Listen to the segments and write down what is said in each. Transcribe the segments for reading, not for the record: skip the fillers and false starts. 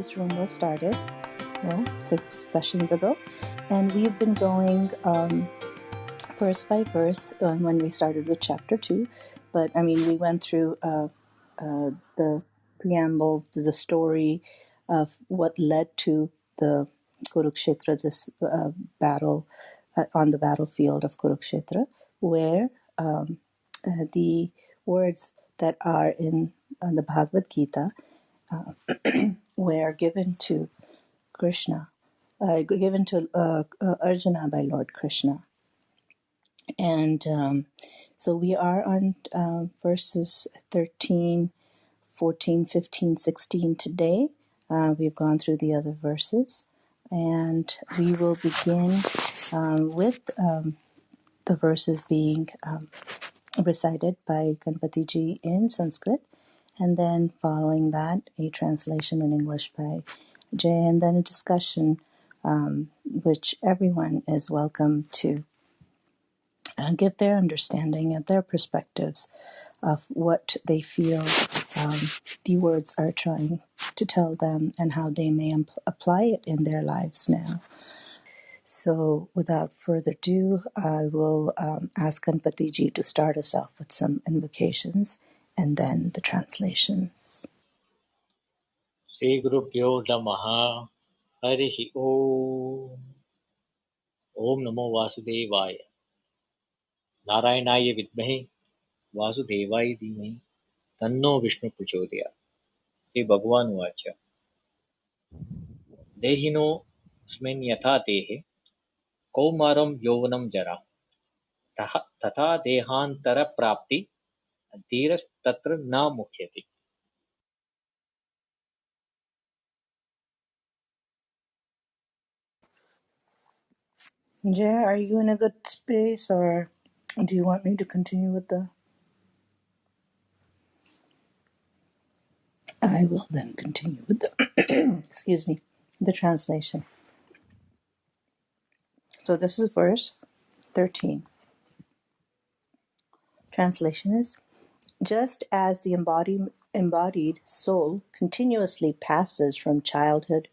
this room was started, 6 sessions ago, and we've been going verse by verse when we started with chapter 2. But I mean, we went through the preamble, the story of what led to the Kurukshetra, this battle on the battlefield of Kurukshetra, where the words that are in the Bhagavad Gita were given to Krishna, given to Arjuna by Lord Krishna. And so we are on verses 13, 14, 15, 16 today. We've gone through the other verses, and we will begin with the verses being recited by Ganpati Ji in Sanskrit, and then following that, a translation in English by Jay, and then a discussion which everyone is welcome to give their understanding and their perspectives of what they feel the words are trying to tell them and how they may apply it in their lives now. So without further ado, I will ask Ganpati Ji to start us off with some invocations and then the translations. Sri Gurubhyo Namaha Harihi Om. Om Namo Vasudevaya Narayanaye Vidmahe Vasudevaya Dhimahi Tanno Vishnu Prachodayat. Sri Bhagavan Vacha Dehino Smin Yatha Dehe Kaumaram Yovanam Jara Tatha Dehantara Prapti Dhiras Tatra Na Mukhyati. Jay, are you in a good space, or do you want me to continue with the... I will then continue with the, excuse me, the translation. So this is verse 13. Translation is, just as the embodied soul continuously passes from childhood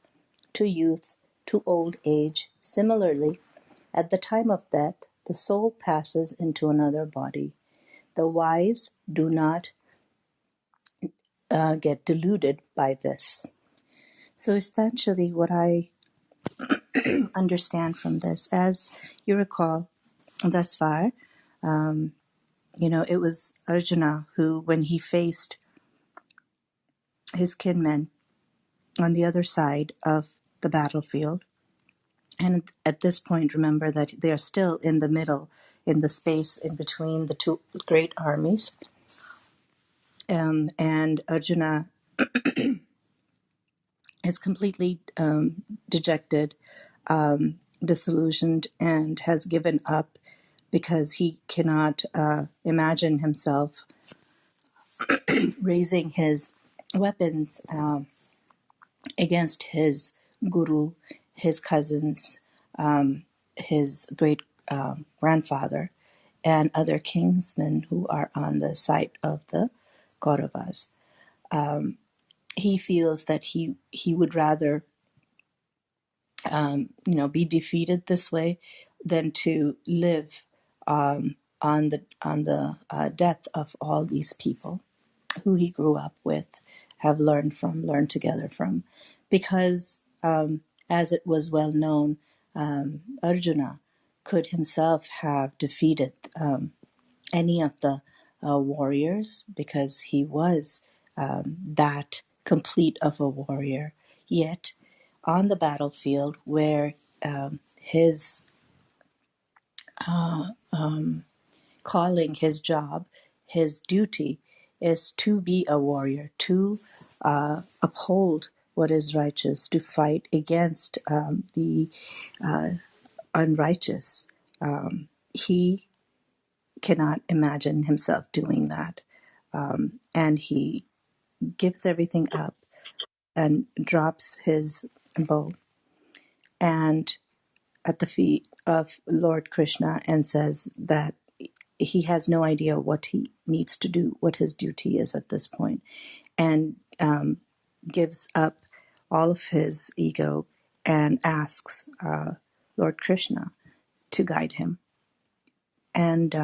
to youth to old age, similarly, at the time of death, the soul passes into another body. The wise do not get deluded by this. So essentially what I understand from this, as you recall thus far, it was Arjuna who, when he faced his kinmen on the other side of the battlefield, and at this point, remember that they are still in the middle, in the space in between the two great armies, and Arjuna is completely dejected, disillusioned, and has given up because he cannot imagine himself raising his weapons against his guru, his cousins, his great grandfather, and other kingsmen who are on the side of the Kauravas. He feels that he would rather be defeated this way than to live on the death of all these people who he grew up with, have learned together from, because as it was well known, Arjuna could himself have defeated any of the warriors, because he was that complete of a warrior. Yet on the battlefield, where his calling, his job, his duty is to be a warrior, to uphold what is righteous, to fight against the unrighteous. He cannot imagine himself doing that. And he gives everything up and drops his bow and at the feet of Lord Krishna, and says that he has no idea what he needs to do, what his duty is at this point, and gives up all of his ego and asks Lord Krishna to guide him. And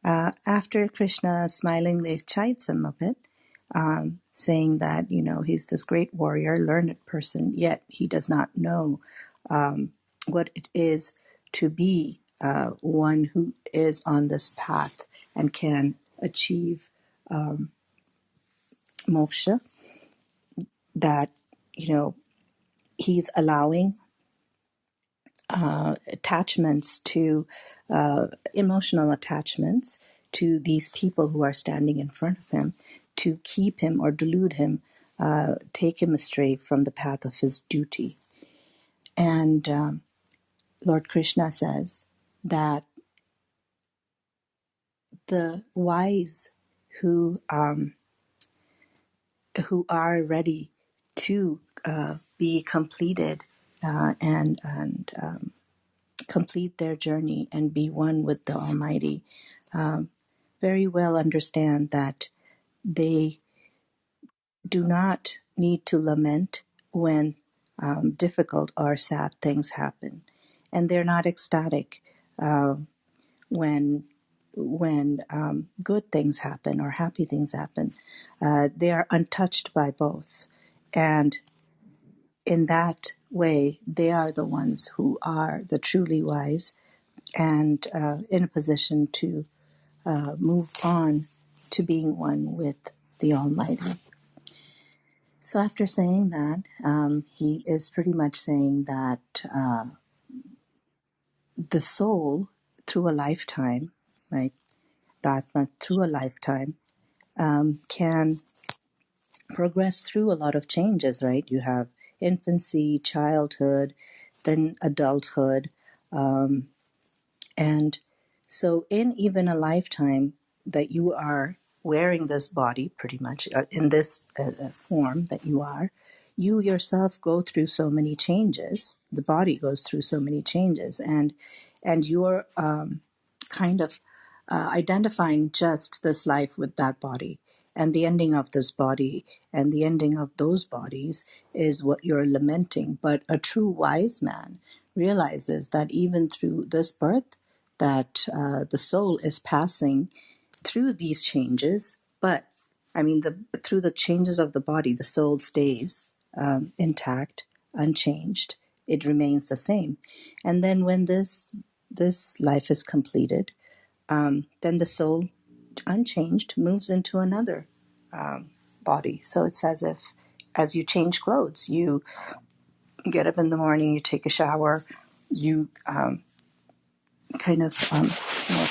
after Krishna smilingly chides him a bit, saying that, he's this great warrior, learned person, yet he does not know what it is to be one who is on this path and can achieve moksha, that, he's allowing attachments to emotional attachments to these people who are standing in front of him to keep him or delude him, take him astray from the path of his duty. And Lord Krishna says that the wise who are ready to be completed and complete their journey and be one with the Almighty, very well understand that they do not need to lament when difficult or sad things happen, and they're not ecstatic when good things happen or happy things happen. They are untouched by both, and in that way, they are the ones who are the truly wise and in a position to move on to being one with the Almighty. So after saying that, he is pretty much saying that the soul, through a lifetime, right, that through a lifetime, can progress through a lot of changes, right? You have infancy, childhood, then adulthood, and so in even a lifetime that you are wearing this body, pretty much in this form that you yourself go through so many changes. The body goes through so many changes, and you're kind of identifying just this life with that body. And the ending of this body and the ending of those bodies is what you're lamenting. But a true wise man realizes that even through this birth, that the soul is passing through these changes. But I mean, through the changes of the body, the soul stays intact, unchanged. It remains the same. And then when this life is completed, then the soul, unchanged, moves into another body. So it's as you change clothes, you get up in the morning, you take a shower, you kind of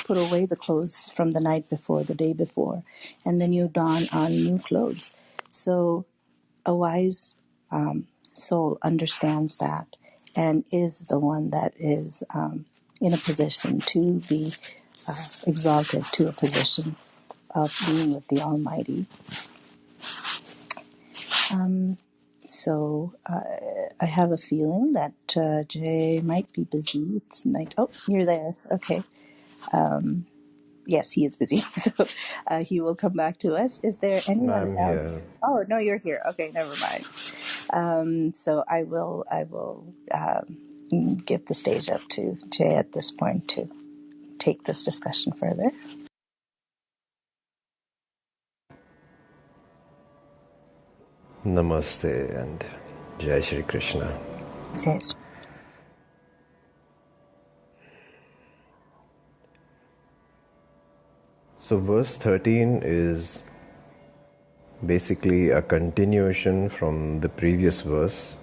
put away the clothes from the night before, the day before, and then you don on new clothes. So a wise soul understands that and is the one that is in a position to be exalted to a position of being with the Almighty. So I have a feeling that Jay might be busy tonight. Oh, you're there. Okay. Yes, he is busy. So he will come back to us. Is there anyone I'm else? here. Oh, no, you're here. Okay, never mind. So I will give the stage up to Jay at this point to take this discussion further. Namaste and Jai Shri Krishna. Jay. So, verse 13 is basically a continuation from the previous verse,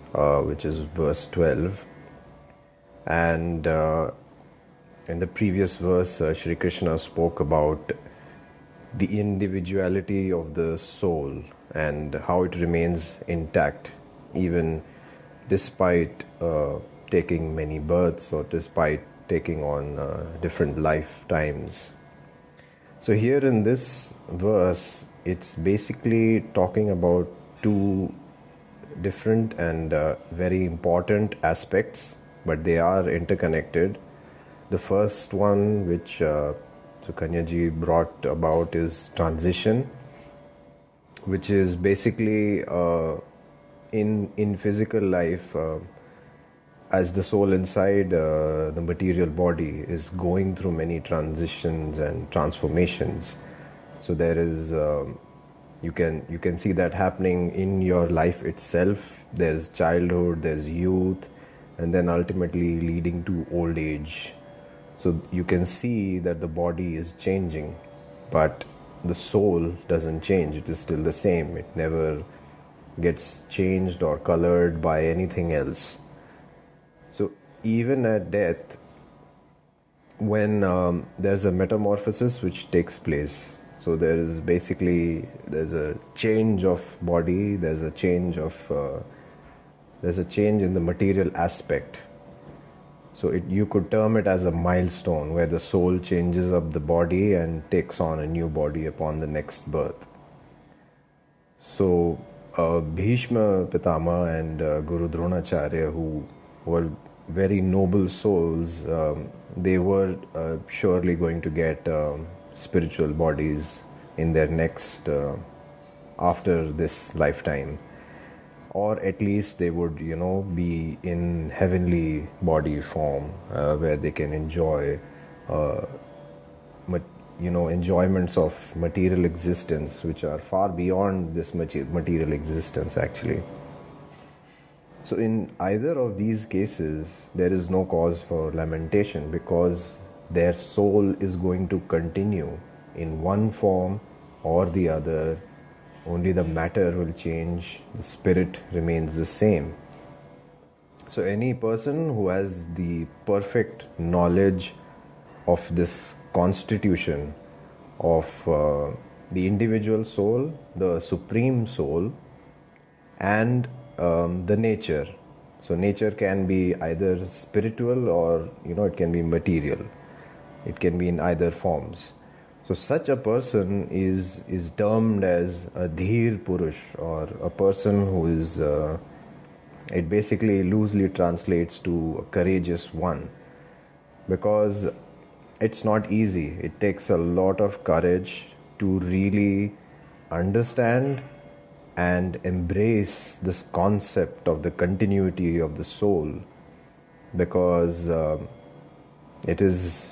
which is verse 12. And in the previous verse, Shri Krishna spoke about the individuality of the soul and how it remains intact even despite taking many births or despite taking on different lifetimes. So here in this verse, it's basically talking about two different and very important aspects, but they are interconnected. The first one, which Sukanya brought about, is transition, which is basically in physical life, as the soul inside the material body is going through many transitions and transformations. So there is you can see that happening in your life itself. There's childhood, there's youth, and then ultimately leading to old age. So you can see that the body is changing, but the soul doesn't change. It is still the same. It never gets changed or colored by anything else. So even at death, when there's a metamorphosis which takes place, so there's a change of body, there's a change in the material aspect. So you could term it as a milestone where the soul changes up the body and takes on a new body upon the next birth. So Bhishma Pitama and Guru Dronacharya, who were very noble souls, they were surely going to get spiritual bodies in their next, after this lifetime. Or at least they would, be in heavenly body form, where they can enjoy, enjoyments of material existence, which are far beyond this material existence, actually. So in either of these cases, there is no cause for lamentation, because their soul is going to continue in one form or the other. Only the matter will change, the spirit remains the same. So any person who has the perfect knowledge of this constitution of the individual soul, the supreme soul, and the nature. So nature can be either spiritual or it can be material. It can be in either forms. So such a person is termed as a Dhir Purush, or a person who is, it basically loosely translates to a courageous one, because it's not easy. It takes a lot of courage to really understand and embrace this concept of the continuity of the soul, because it is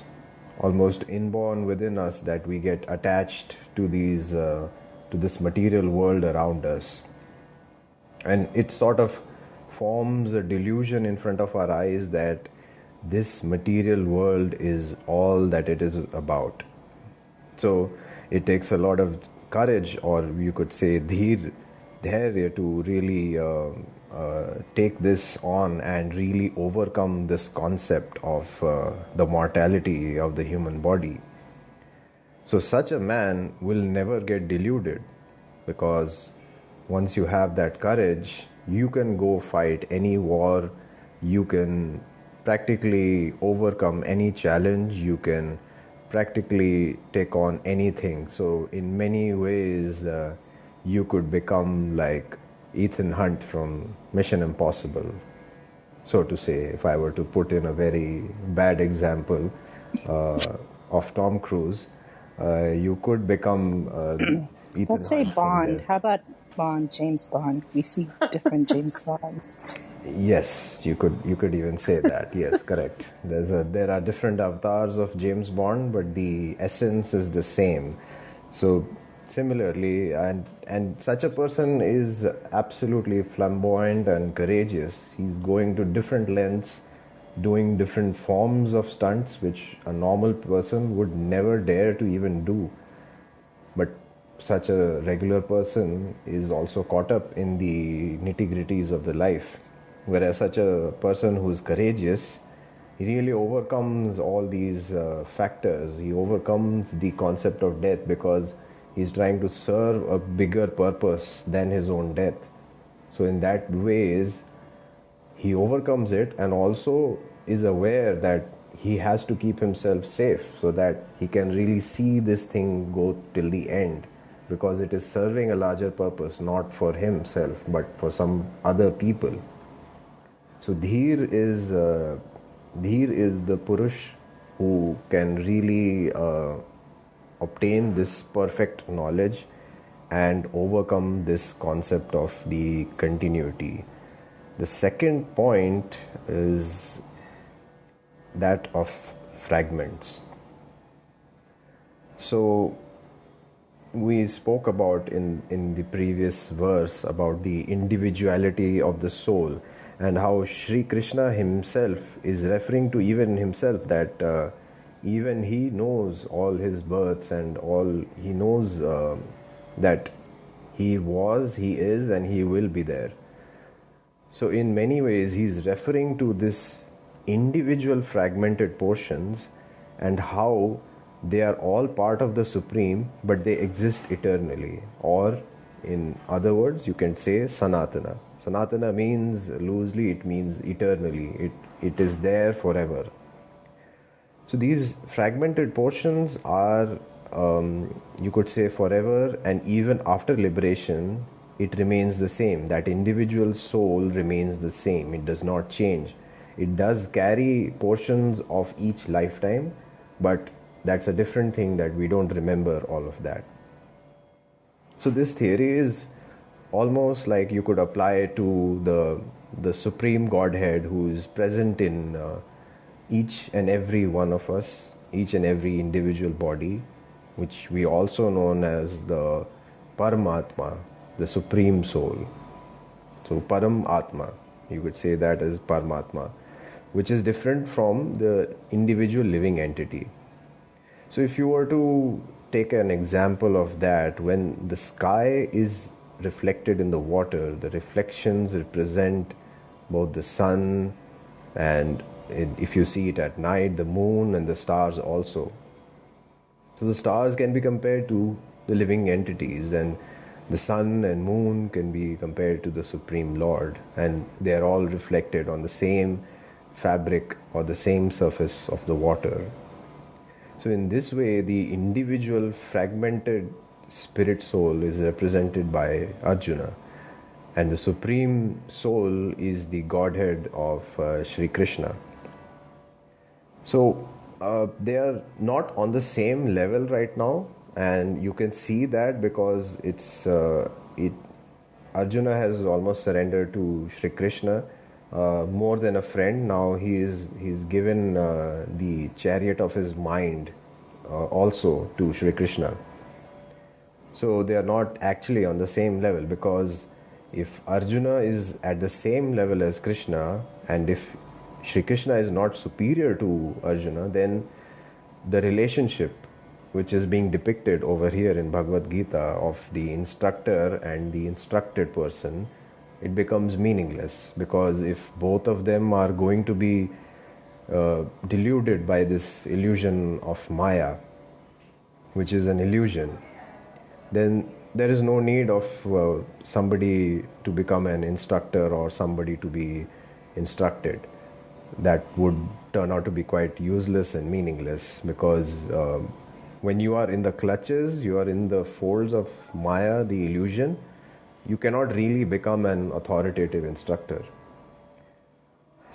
almost inborn within us that we get attached to this material world around us, and it sort of forms a delusion in front of our eyes that this material world is all that it is about. So it takes a lot of courage, or you could say dharya, to really take this on and really overcome this concept of the mortality of the human body. So such a man will never get deluded, because once you have that courage, you can go fight any war, you can practically overcome any challenge, you can practically take on anything. So in many ways, you could become like Ethan Hunt from Mission Impossible, so to say, if I were to put in a very bad example of Tom Cruise. You could become Ethan Let's say Hunt from Bond. there. How about Bond, James Bond? We see different James Bonds. Yes, you could even say that. Yes, correct. There are different avatars of James Bond, but the essence is the same. So similarly, and such a person is absolutely flamboyant and courageous. He's going to different lengths, doing different forms of stunts which a normal person would never dare to even do. But such a regular person is also caught up in the nitty-gritties of the life. Whereas such a person who is courageous, he really overcomes all these factors. He overcomes the concept of death, because he's trying to serve a bigger purpose than his own death. So in that ways, he overcomes it, and also is aware that he has to keep himself safe so that he can really see this thing go till the end, because it is serving a larger purpose, not for himself but for some other people. So Dhir is the Purush who can really obtain this perfect knowledge and overcome this concept of the continuity. The second point is that of fragments. So we spoke about in the previous verse about the individuality of the soul, and how Sri Krishna himself is referring to even himself that even he knows all his births, and all he knows that he was, he is, and he will be there. So in many ways he's referring to this individual fragmented portions and how they are all part of the Supreme, but they exist eternally. Or in other words, you can say Sanatana. Sanatana means, loosely, it means eternally. It is there forever. So these fragmented portions are, you could say, forever, and even after liberation, it remains the same. That individual soul remains the same. It does not change. It does carry portions of each lifetime, but that's a different thing that we don't remember all of that. So this theory is almost like you could apply it to the Supreme Godhead who is present in each and every one of us, each and every individual body, which we also known as the Paramatma, the Supreme Soul. So Param Atma, you could say that as Paramatma, which is different from the individual living entity. So if you were to take an example of that, when the sky is reflected in the water, the reflections represent both the sun, and if you see it at night, the moon and the stars also. So the stars can be compared to the living entities, and the sun and moon can be compared to the Supreme Lord, and they are all reflected on the same fabric or the same surface of the water. So in this way, the individual fragmented spirit soul is represented by Arjuna, and the Supreme Soul is the Godhead of Sri Krishna. So they are not on the same level right now, and you can see that because Arjuna has almost surrendered to Sri Krishna more than a friend. Now he's given the chariot of his mind also to Sri Krishna. So they are not actually on the same level, because if Arjuna is at the same level as Krishna, and if Sri Krishna is not superior to Arjuna, then the relationship which is being depicted over here in Bhagavad Gita of the instructor and the instructed person, it becomes meaningless, because if both of them are going to be deluded by this illusion of Maya, which is an illusion, then there is no need of somebody to become an instructor or somebody to be instructed. That would turn out to be quite useless and meaningless, because when you are in the clutches, you are in the folds of Maya, the illusion, you cannot really become an authoritative instructor.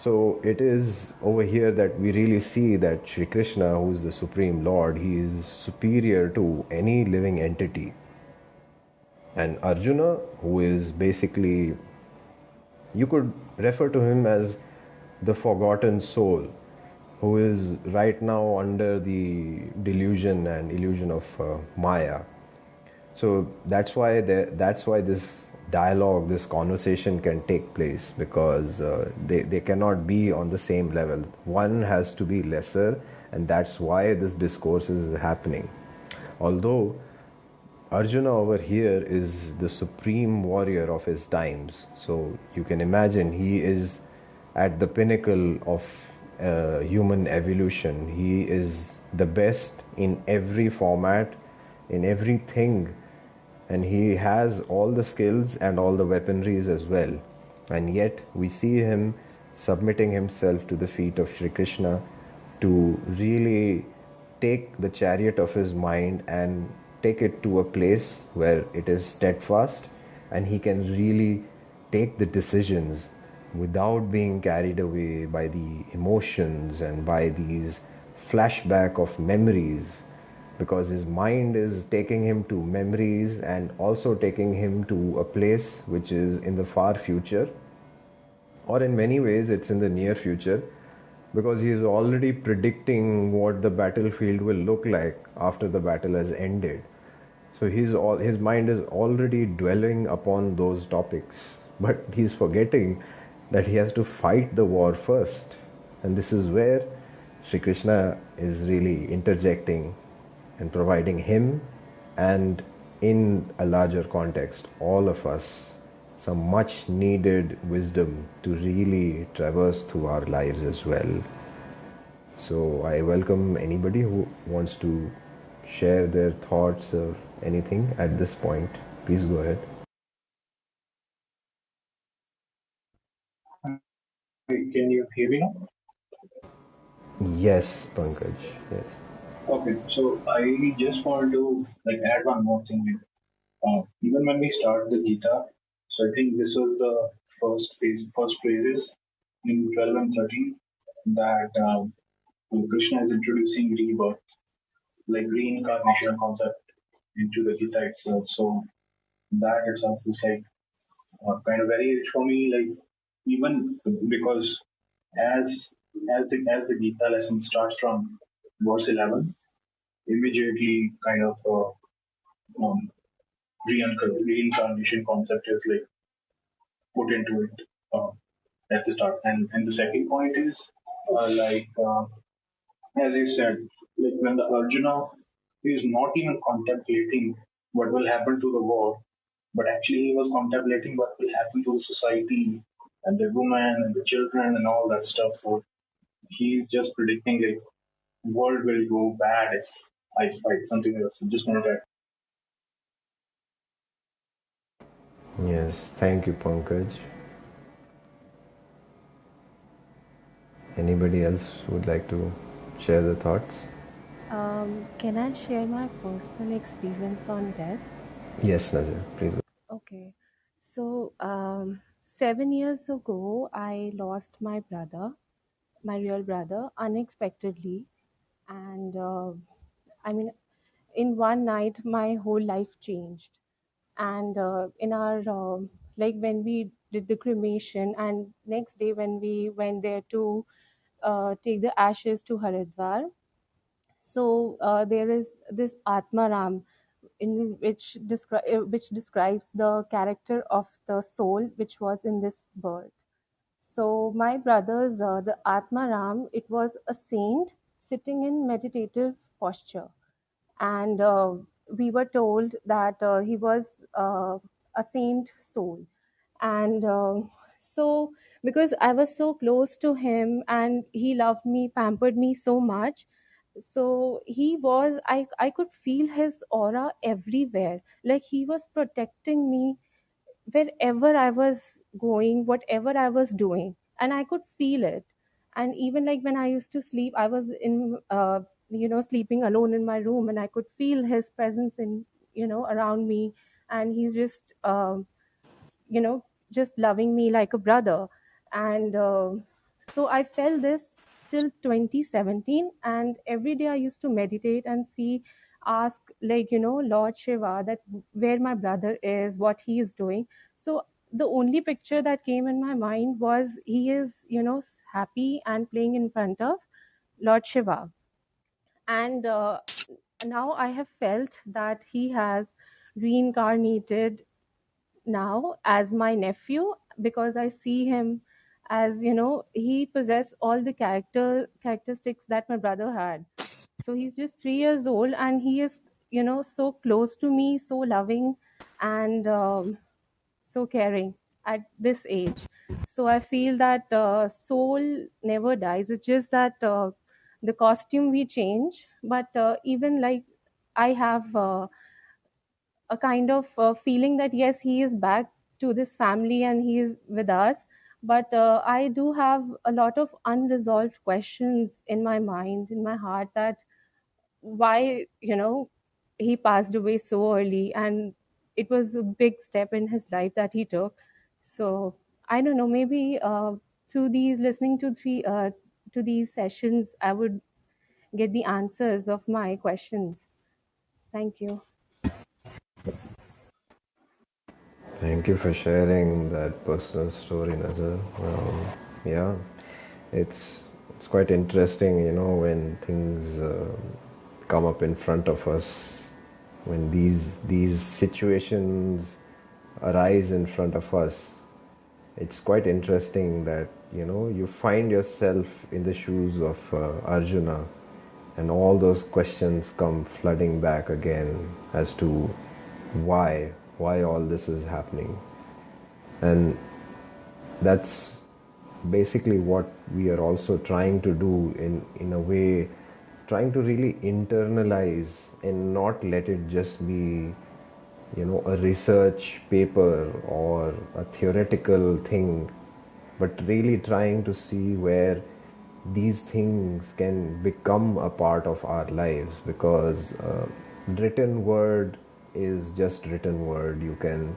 So it is over here that we really see that Sri Krishna, who is the Supreme Lord, he is superior to any living entity. And Arjuna, who is basically, you could refer to him as the forgotten soul, who is right now under the delusion and illusion of Maya. So that's why this dialogue, this conversation can take place, because they cannot be on the same level. One has to be lesser, and that's why this discourse is happening. Although Arjuna over here is the supreme warrior of his times, so you can imagine he is at the pinnacle of human evolution. He is the best in every format, in everything, and he has all the skills and all the weaponries as well. And yet we see him submitting himself to the feet of Sri Krishna to really take the chariot of his mind and take it to a place where it is steadfast, and he can really take the decisions without being carried away by the emotions and by these flashback of memories. because his mind is taking him to memories and also taking him to a place which is in the far future, or in many ways it's in the near future, because he is already predicting what the battlefield will look like after the battle has ended. So his mind is already dwelling upon those topics, but he's forgetting that he has to fight the war first. And this is where Sri Krishna is really interjecting and providing him, and in a larger context, all of us, some much needed wisdom to really traverse through our lives as well. So I welcome anybody who wants to share their thoughts or anything at this point. Please go ahead. Can you hear me now? Yes, Pankaj. Yes. Okay, so I just want to add one more thing. Even when we start the Gita, so I think this was the first phrases in 12 and 13 that Krishna is introducing rebirth, like reincarnation concept into the Gita itself. So that itself is kind of very rich for me. Like even because as as the Gita lesson starts from verse 11, immediately kind of um, reincarnation concept is put into it at the start. And the second point is as you said, like when the Arjuna is not even contemplating what will happen to the war, but actually he was contemplating what will happen to the society and the woman and the children and all that stuff. So he's just predicting world will go bad if I fight something else. I just wanted to Yes. Thank you, Pankaj. Anybody else would like to share the thoughts? Can I share my personal experience on death? Yes, Nazir. Please. Okay. So, 7 years ago, I lost my brother, my real brother, unexpectedly. And I mean, in one night, my whole life changed. And in our, when we did the cremation, and next day when we went there to take the ashes to Haridwar, so there is this Atmaram in which describes the character of the soul which was in this birth. So my brother's the Atmaram, it was a saint sitting in meditative posture, and we were told that he was a saint soul, and so because I was so close to him and he loved me, pampered me so much, so he was I could feel his aura everywhere, like he was protecting me wherever I was going, whatever I was doing, and I could feel it. And even like when I used to sleep, I was in sleeping alone in my room, and I could feel his presence in around me, and he's just you know just loving me like a brother. And so I felt this till 2017, and every day I used to meditate and ask, Lord Shiva, that where my brother is, what he is doing. So the only picture that came in my mind was he is happy and playing in front of Lord Shiva. And now I have felt that he has reincarnated now as my nephew, because I see him as he possessed all the characteristics that my brother had. So he's just 3 years old, and he is so close to me, so loving, and so caring at this age. So I feel that soul never dies. It's just that the costume we change, but even like I have a kind of feeling that yes, he is back to this family and he is with us. But I do have a lot of unresolved questions in my mind, in my heart, that why he passed away so early, and it was a big step in his life that he took. So I don't know, maybe through these listening to these sessions, I would get the answers of my questions. Thank you. Thank you for sharing that personal story, Nazar. Yeah, it's it's quite interesting, when things come up in front of us, when these situations arise in front of us. It's quite interesting that you find yourself in the shoes of Arjuna, and all those questions come flooding back again as to why all this is happening. And that's basically what we are also trying to do, in a way, trying to really internalize and not let it just be a research paper or a theoretical thing, but really trying to see where these things can become a part of our lives, because written word is just written word. You can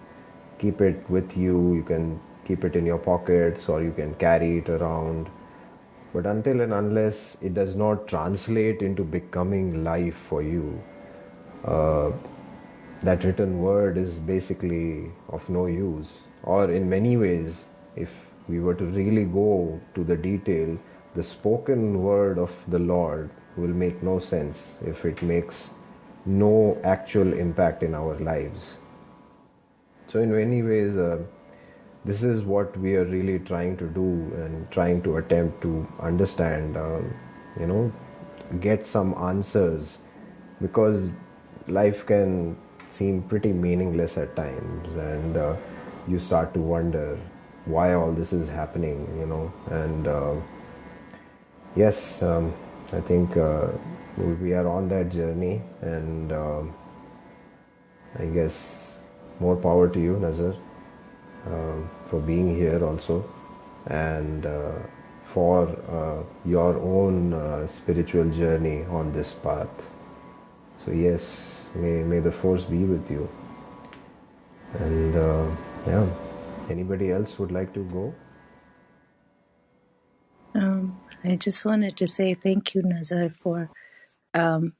keep it with you, you can keep it in your pockets, or you can carry it around, but until and unless it does not translate into becoming life for you, uh, that written word is basically of no use. Or in many ways, if we were to really go to the detail, the spoken word of the Lord will make no sense if it makes no actual impact in our lives. So, in many ways, this is what we are really trying to do, and trying to attempt to understand, you know, get some answers, because life can seem pretty meaningless at times, and you start to wonder why all this is happening, and yes, I think we are on that journey, and I guess more power to you, Nazar, for being here also, and for your own spiritual journey on this path. So yes, may the force be with you. And yeah, anybody else would like to go? I just wanted to say thank you, Nazar, for um,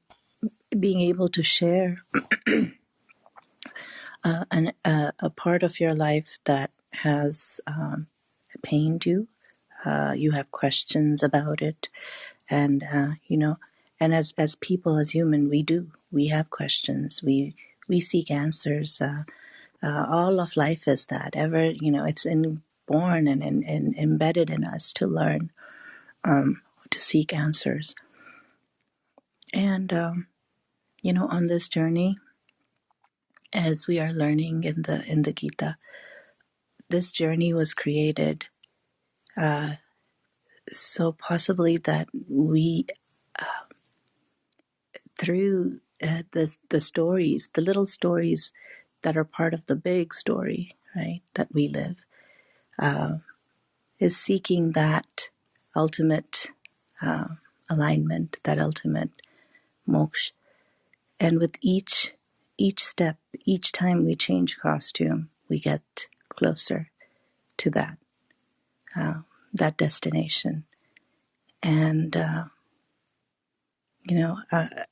being able to share a part of your life that has pained you. You have questions about it, and and as people, as human, we have questions. We seek answers. All of life is that. It's inborn and embedded in us to learn, to seek answers. And on this journey, as we are learning in the Gita, this journey was created so possibly that we, through the stories, the little stories that are part of the big story, right, that we live, is seeking that ultimate alignment, that ultimate moksha. And with each step, each time we change costume, we get closer to that destination. And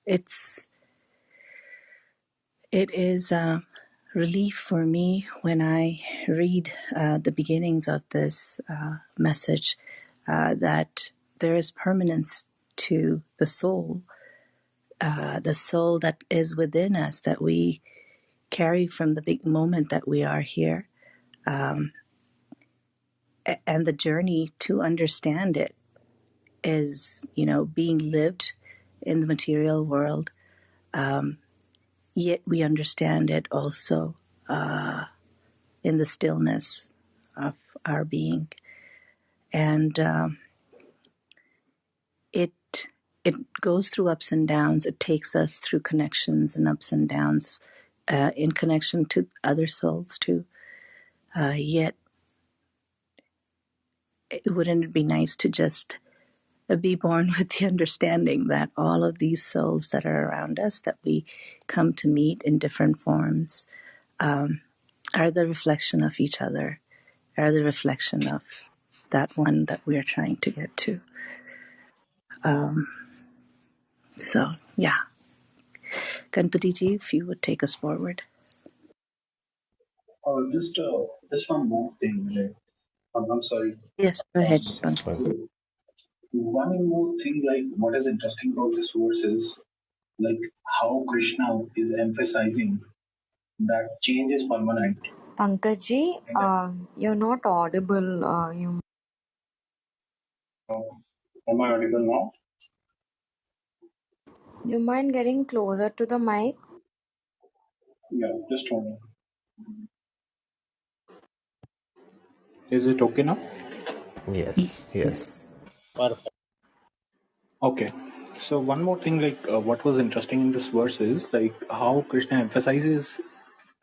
it's it is a relief for me when I read the beginnings of this message, that there is permanence to the soul that is within us, that we carry from the big moment that we are here, and the journey to understand it is, being lived in the material world. Yet we understand it also in the stillness of our being, and it it goes through ups and downs. It takes us through connections and ups and downs, in connection to other souls too. Yet, wouldn't it be nice to just be born with the understanding that all of these souls that are around us, that we come to meet in different forms, are the reflection of each other, are the reflection of that one that we are trying to get to. So, yeah. Ganpati ji, if you would take us forward. Just one more thing, right? I'm sorry. Yes, go ahead, So Pankaj. one more thing, like what is interesting about this verse is like how Krishna is emphasizing that change is permanent. Pankaj, And you're not audible. am I audible now? You mind getting closer to the mic? Yeah, just hold on. Is it okay now? Yes, yes. Yes. Perfect. Okay. So one more thing, like what was interesting in this verse is like how Krishna emphasizes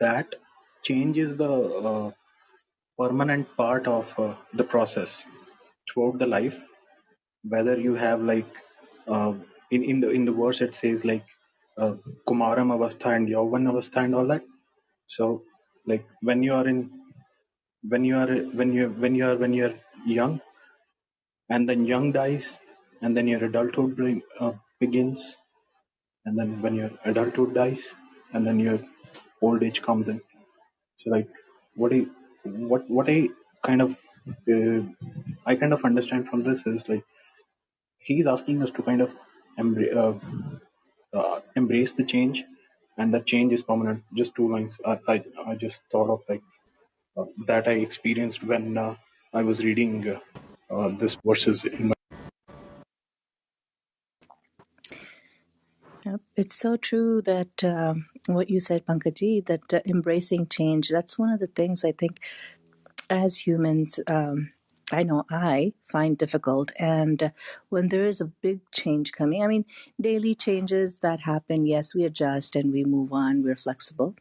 that change is the permanent part of the process throughout the life. Whether you have like uh, in the verse it says like Kumaram Avastha and Yauvan Avastha and all that. So like when you're young, and then young dies, and then your adulthood begins, and then when your adulthood dies, and then your old age comes in. So like what I what uh, I kind of understand from this is like he's asking us to kind of embrace the change, and that change is permanent. Just two lines I just thought of like that I experienced when I was reading this verses in my. Yep. It's so true that what you said, Pankaj, that embracing change, that's one of the things I think as humans, I know I find difficult. And when there is a big change coming, I mean, daily changes that happen, yes, we adjust and we move on, we're flexible.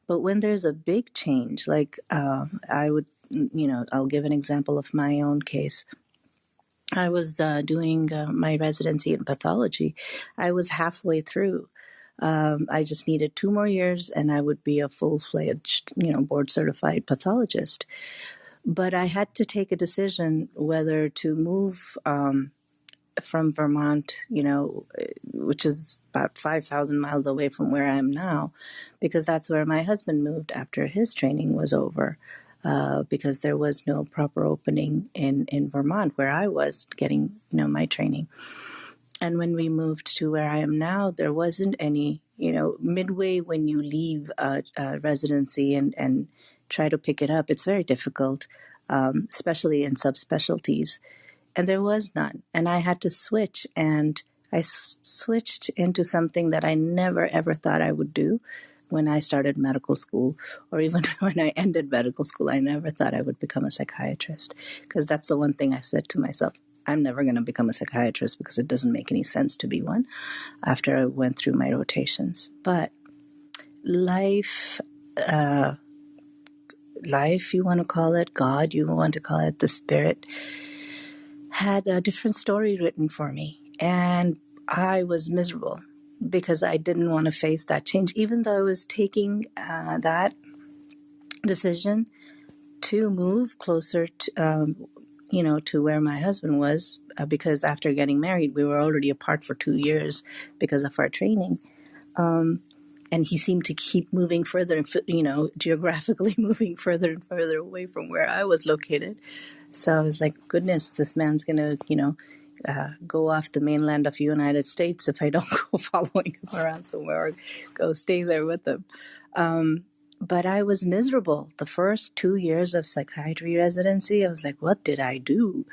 But when there's a big change, like I would, I'll give an example of my own case. I was doing my residency in pathology. I was halfway through. I just needed 2 more years and I would be a full-fledged, board certified pathologist. But I had to take a decision whether to move from Vermont, which is about 5,000 miles away from where I am now, because that's where my husband moved after his training was over. Because there was no proper opening in Vermont where I was getting, my training. And when we moved to where I am now, there wasn't any, midway when you leave a residency and try to pick it up, it's very difficult, especially in subspecialties. And there was none. And I had to switch. And I switched into something that I never, ever thought I would do when I started medical school, or even when I ended medical school. I never thought I would become a psychiatrist, because that's the one thing I said to myself. I'm never going to become a psychiatrist because it doesn't make any sense to be one after I went through my rotations. But life, you want to call it, God, you want to call it, the spirit, had a different story written for me. And I was miserable because I didn't want to face that change, even though I was taking that decision to move closer to, to where my husband was, because after getting married, we were already apart for 2 years because of our training. And he seemed to keep moving further and, geographically moving further and further away from where I was located. So I was like, goodness, this man's going to, go off the mainland of the United States if I don't go following him around somewhere or go stay there with him. But I was miserable. The first 2 years of psychiatry residency, I was like, what did I do?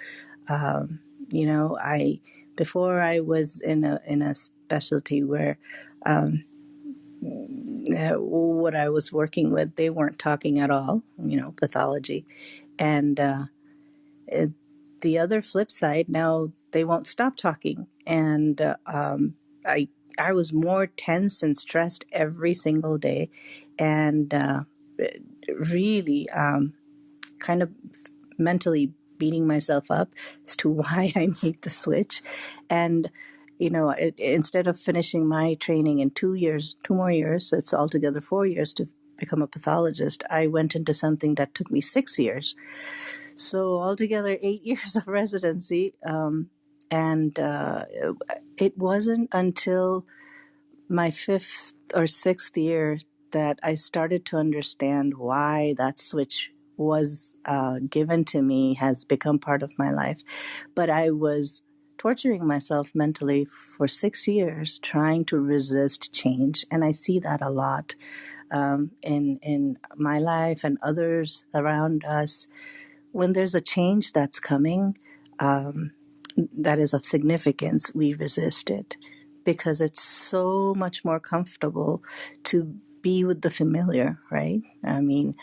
I before I was in a specialty where what I was working with, they weren't talking at all, pathology. And the other flip side, now they won't stop talking. And I I was more tense and stressed every single day, and really kind of mentally beating myself up as to why I made the switch. And instead of finishing my training in 2 years, 2 more years, so it's altogether 4 years to become a pathologist, I went into something that took me 6 years. So altogether 8 years of residency. And it wasn't until my fifth or 6th year that I started to understand why that switch was given to me, has become part of my life. But I was torturing myself mentally for 6 years trying to resist change. And I see that a lot in my life and others around us. When there's a change that's coming, that is of significance, we resist it because it's so much more comfortable to be with the familiar, right? I mean,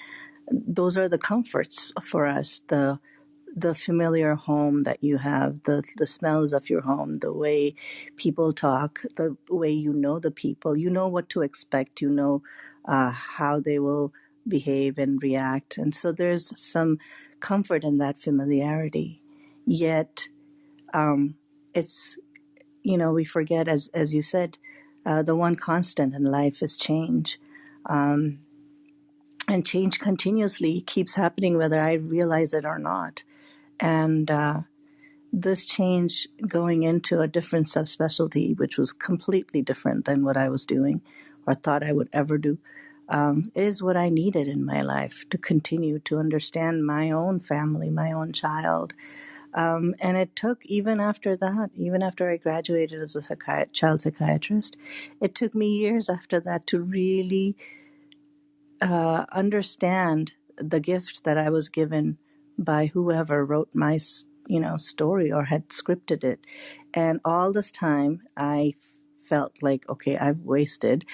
those are the comforts for us, the familiar home that you have, the smells of your home, the way people talk, the way you know the people, you know what to expect, you know how they will behave and react. And so there's some comfort in that familiarity. Yet it's, we forget, as you said, the one constant in life is change. And change continuously keeps happening whether I realize it or not. And this change going into a different subspecialty, which was completely different than what I was doing or thought I would ever do, is what I needed in my life to continue to understand my own family, my own child. And it took, even after that, even after I graduated as a child psychiatrist, it took me years after that to really understand the gift that I was given by whoever wrote my, story or had scripted it. And all this time, I felt like, okay, I've wasted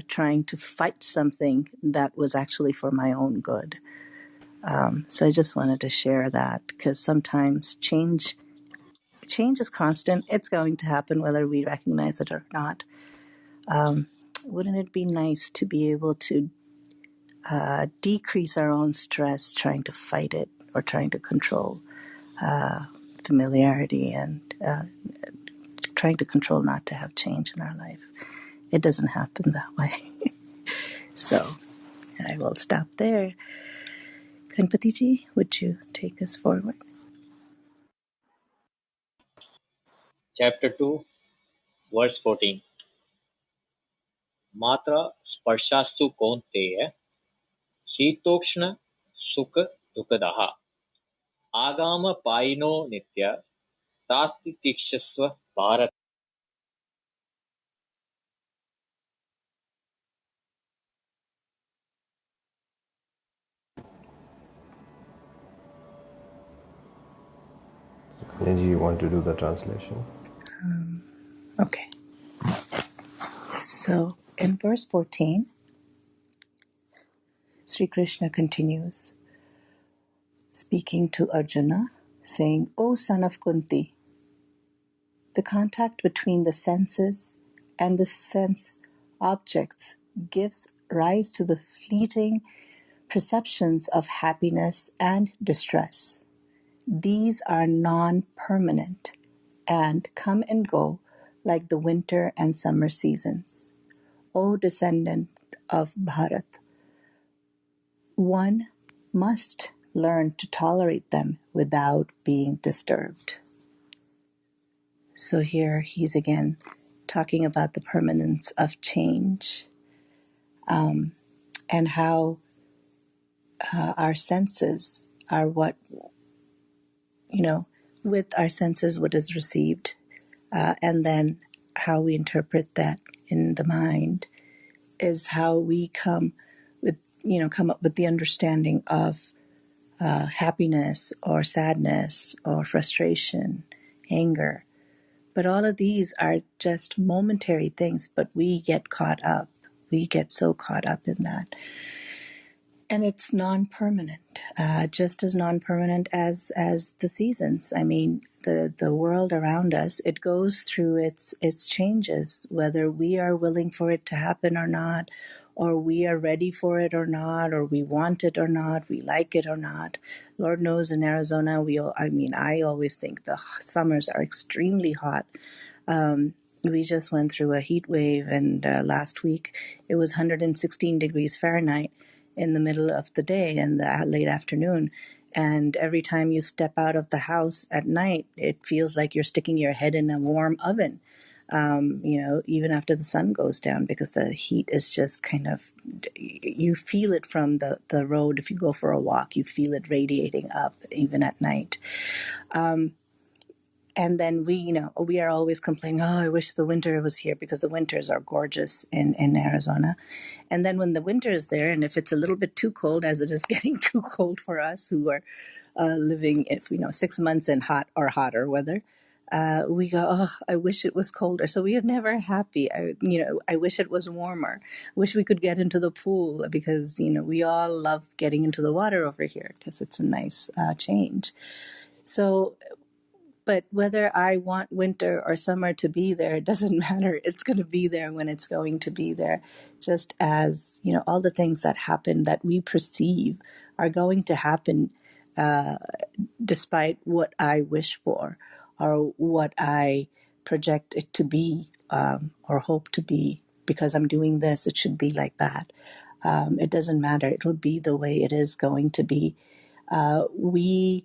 trying to fight something that was actually for my own good. So I just wanted to share that, because sometimes change is constant. It's going to happen whether we recognize it or not. Wouldn't it be nice to be able to decrease our own stress trying to fight it or trying to control familiarity and trying to control not to have change in our life? It doesn't happen that way. So I will stop there. Kanpatiji, would you take us forward? Chapter 2, verse 14. Matra sparshastu kaunteya शीतोष्ण सुख दुःखदः आगाम पायिनो नित्य तास्ति तिक्षस्व Bharat. Neji, you want to do the translation? Okay. So in verse 14, Sri Krishna continues speaking to Arjuna, saying, O son of Kunti, the contact between the senses and the sense objects gives rise to the fleeting perceptions of happiness and distress. These are non-permanent and come and go like the winter and summer seasons. O descendant of Bharat, one must learn to tolerate them without being disturbed. So here he's again talking about the permanence of change, and how our senses are what, with our senses, what is received, and then how we interpret that in the mind is how we come up with the understanding of happiness or sadness or frustration, anger. But all of these are just momentary things, but we get caught up. We get so caught up in that. And it's non-permanent, just as non-permanent as the seasons. I mean, the world around us, it goes through its changes, whether we are willing for it to happen or not, or we are ready for it or not, or we want it or not, we like it or not. Lord knows in Arizona, I always think the summers are extremely hot. We just went through a heat wave, and last week it was 116 degrees Fahrenheit in the middle of the day and the late afternoon. And every time you step out of the house at night, it feels like you're sticking your head in a warm oven. even after the sun goes down, because the heat is just kind of, you feel it from the road. If you go for a walk, you feel it radiating up even at night. And then we are always complaining, oh, I wish the winter was here, because the winters are gorgeous in Arizona. And then when the winter is there, and if it's a little bit too cold, as it is getting too cold for us who are living, 6 months in hot or hotter weather, we go, oh, I wish it was colder. So we are never happy. I wish it was warmer. Wish we could get into the pool, because we all love getting into the water over here because it's a nice change. So, but whether I want winter or summer to be there, it doesn't matter. It's going to be there when it's going to be there. Just as, all the things that happen that we perceive are going to happen despite what I wish for or what I project it to be, or hope to be. Because I'm doing this, it should be like that. It doesn't matter. It'll be the way it is going to be. We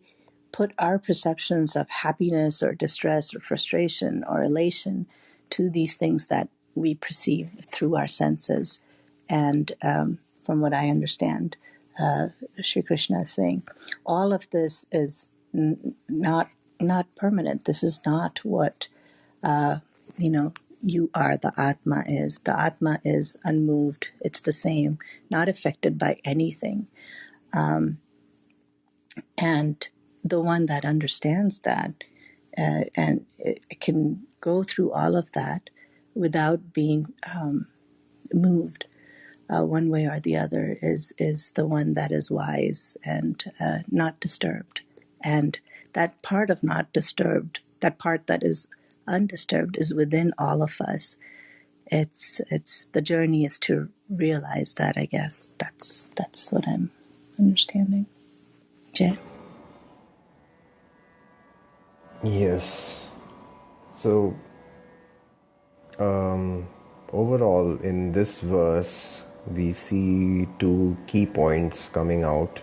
put our perceptions of happiness or distress or frustration or elation to these things that we perceive through our senses. And from what I understand, Sri Krishna is saying, all of this is not permanent. This is not what you are. The Atma is. The Atma is unmoved. It's the same, not affected by anything. And the one that understands that and it can go through all of that without being moved one way or the other is the one that is wise and not disturbed. And that part of not disturbed, that part that is undisturbed, is within all of us. It's the journey is to realize that. I guess that's what I'm understanding. Jay? Yes. So, overall, in this verse, we see two key points coming out.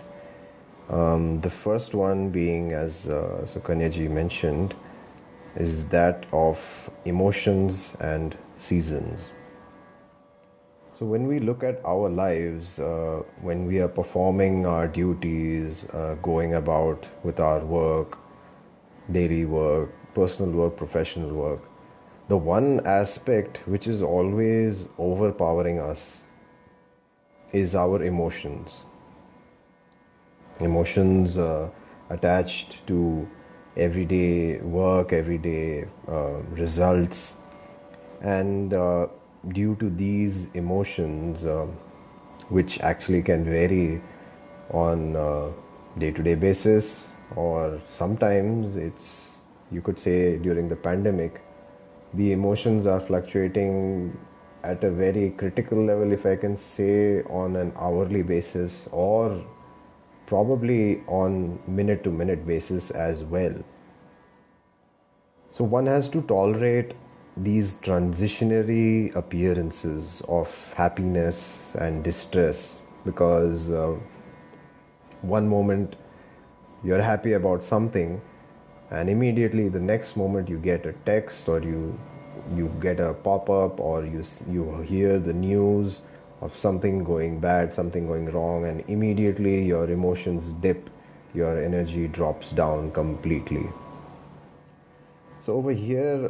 The first one being, as Sukanyaji mentioned, is that of emotions and seasons. So when we look at our lives, when we are performing our duties, going about with our work, daily work, personal work, professional work, the one aspect which is always overpowering us is our emotions. Emotions attached to everyday work, everyday results. And due to these emotions, which actually can vary on day-to-day basis, or sometimes it's, you could say during the pandemic, the emotions are fluctuating at a very critical level, if I can say, on an hourly basis, or probably on minute-to-minute basis as well. So one has to tolerate these transitionary appearances of happiness and distress, because one moment you're happy about something, and immediately the next moment you get a text, or you get a pop-up, or you hear the news of something going bad, something going wrong, and immediately your emotions dip, your energy drops down completely. So over here,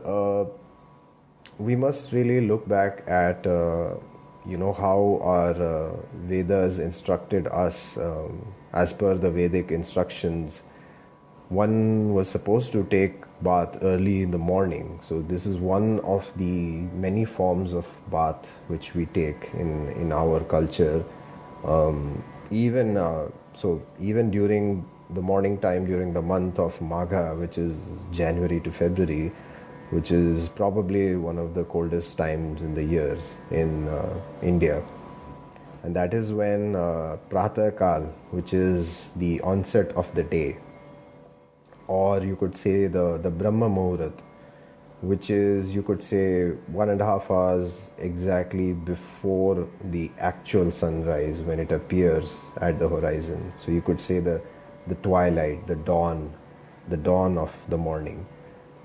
we must really look back at how our Vedas instructed us. As per the Vedic instructions, one was supposed to take bath early in the morning. So this is one of the many forms of bath which we take in our culture. Even during the morning time, during the month of Magha, which is January to February, which is probably one of the coldest times in the years in India. And that is when Pratah Kal, which is the onset of the day, or you could say the Brahma Muhurat, which is, you could say, 1.5 hours exactly before the actual sunrise, when it appears at the horizon. So you could say the twilight, the dawn of the morning,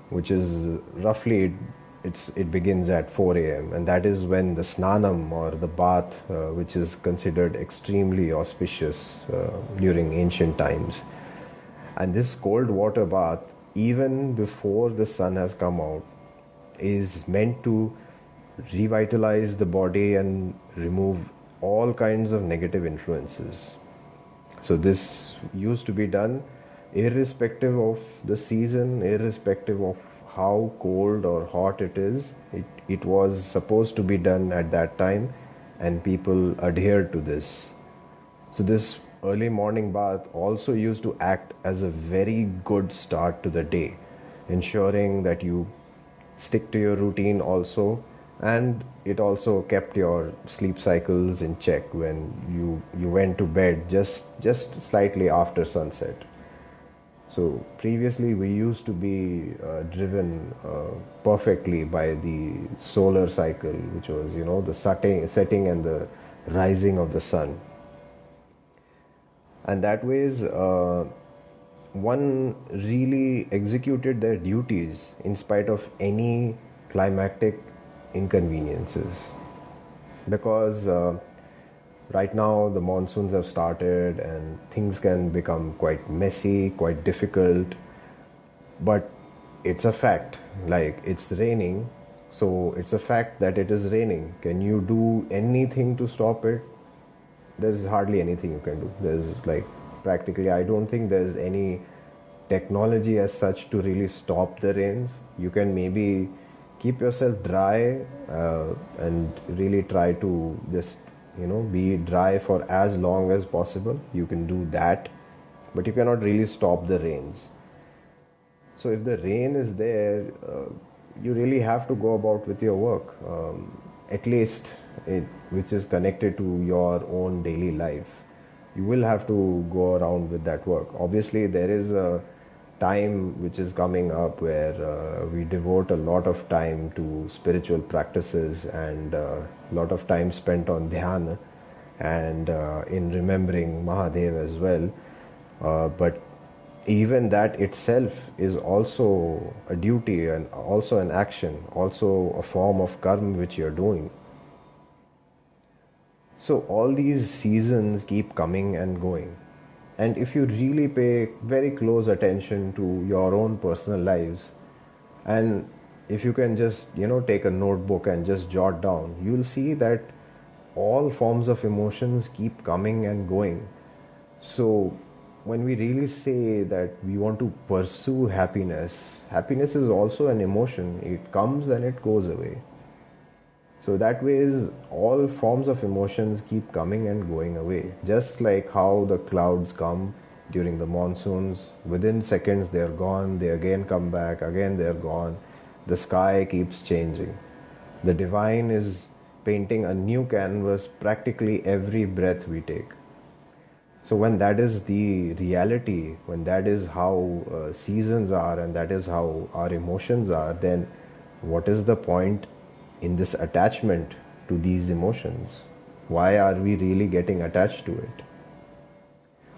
which is roughly it begins at 4 a.m. and that is when the snanam or the bath, which is considered extremely auspicious during ancient times. And this cold water bath, even before the sun has come out, is meant to revitalize the body and remove all kinds of negative influences. So this used to be done irrespective of the season, irrespective of how cold or hot it is. It was supposed to be done at that time, and people adhered to this. So this early morning bath also used to act as a very good start to the day, ensuring that you stick to your routine also, and it also kept your sleep cycles in check when you went to bed just slightly after sunset. So previously we used to be driven perfectly by the solar cycle, which was the setting and the rising of the sun. And that ways one really executed their duties in spite of any climactic inconveniences, because right now the monsoons have started and things can become quite messy, quite difficult. But it's a fact, like it's raining, so it's a fact that it is raining. Can you do anything to stop it? There's hardly anything you can do. There's practically, I don't think there's any technology as such to really stop the rains. You can maybe keep yourself dry and really try to just be dry for as long as possible. You can do that, but you cannot really stop the rains. So if the rain is there, you really have to go about with your work, at least which is connected to your own daily life. You will have to go around with that work. Obviously, there is a time which is coming up where we devote a lot of time to spiritual practices and a lot of time spent on dhyana and in remembering Mahadev as well. But even that itself is also a duty and also an action, also a form of karma which you're doing. So all these seasons keep coming and going. And if you really pay very close attention to your own personal lives, and if you can just, take a notebook and just jot down, you'll see that all forms of emotions keep coming and going. So when we really say that we want to pursue happiness, happiness is also an emotion. It comes and it goes away. So that way is all forms of emotions keep coming and going away. Just like how the clouds come during the monsoons, within seconds they're gone, they again come back, again they're gone. The sky keeps changing. The divine is painting a new canvas practically every breath we take. So when that is the reality, when that is how seasons are and that is how our emotions are, then what is the point in this attachment to these emotions? Why are we really getting attached to it?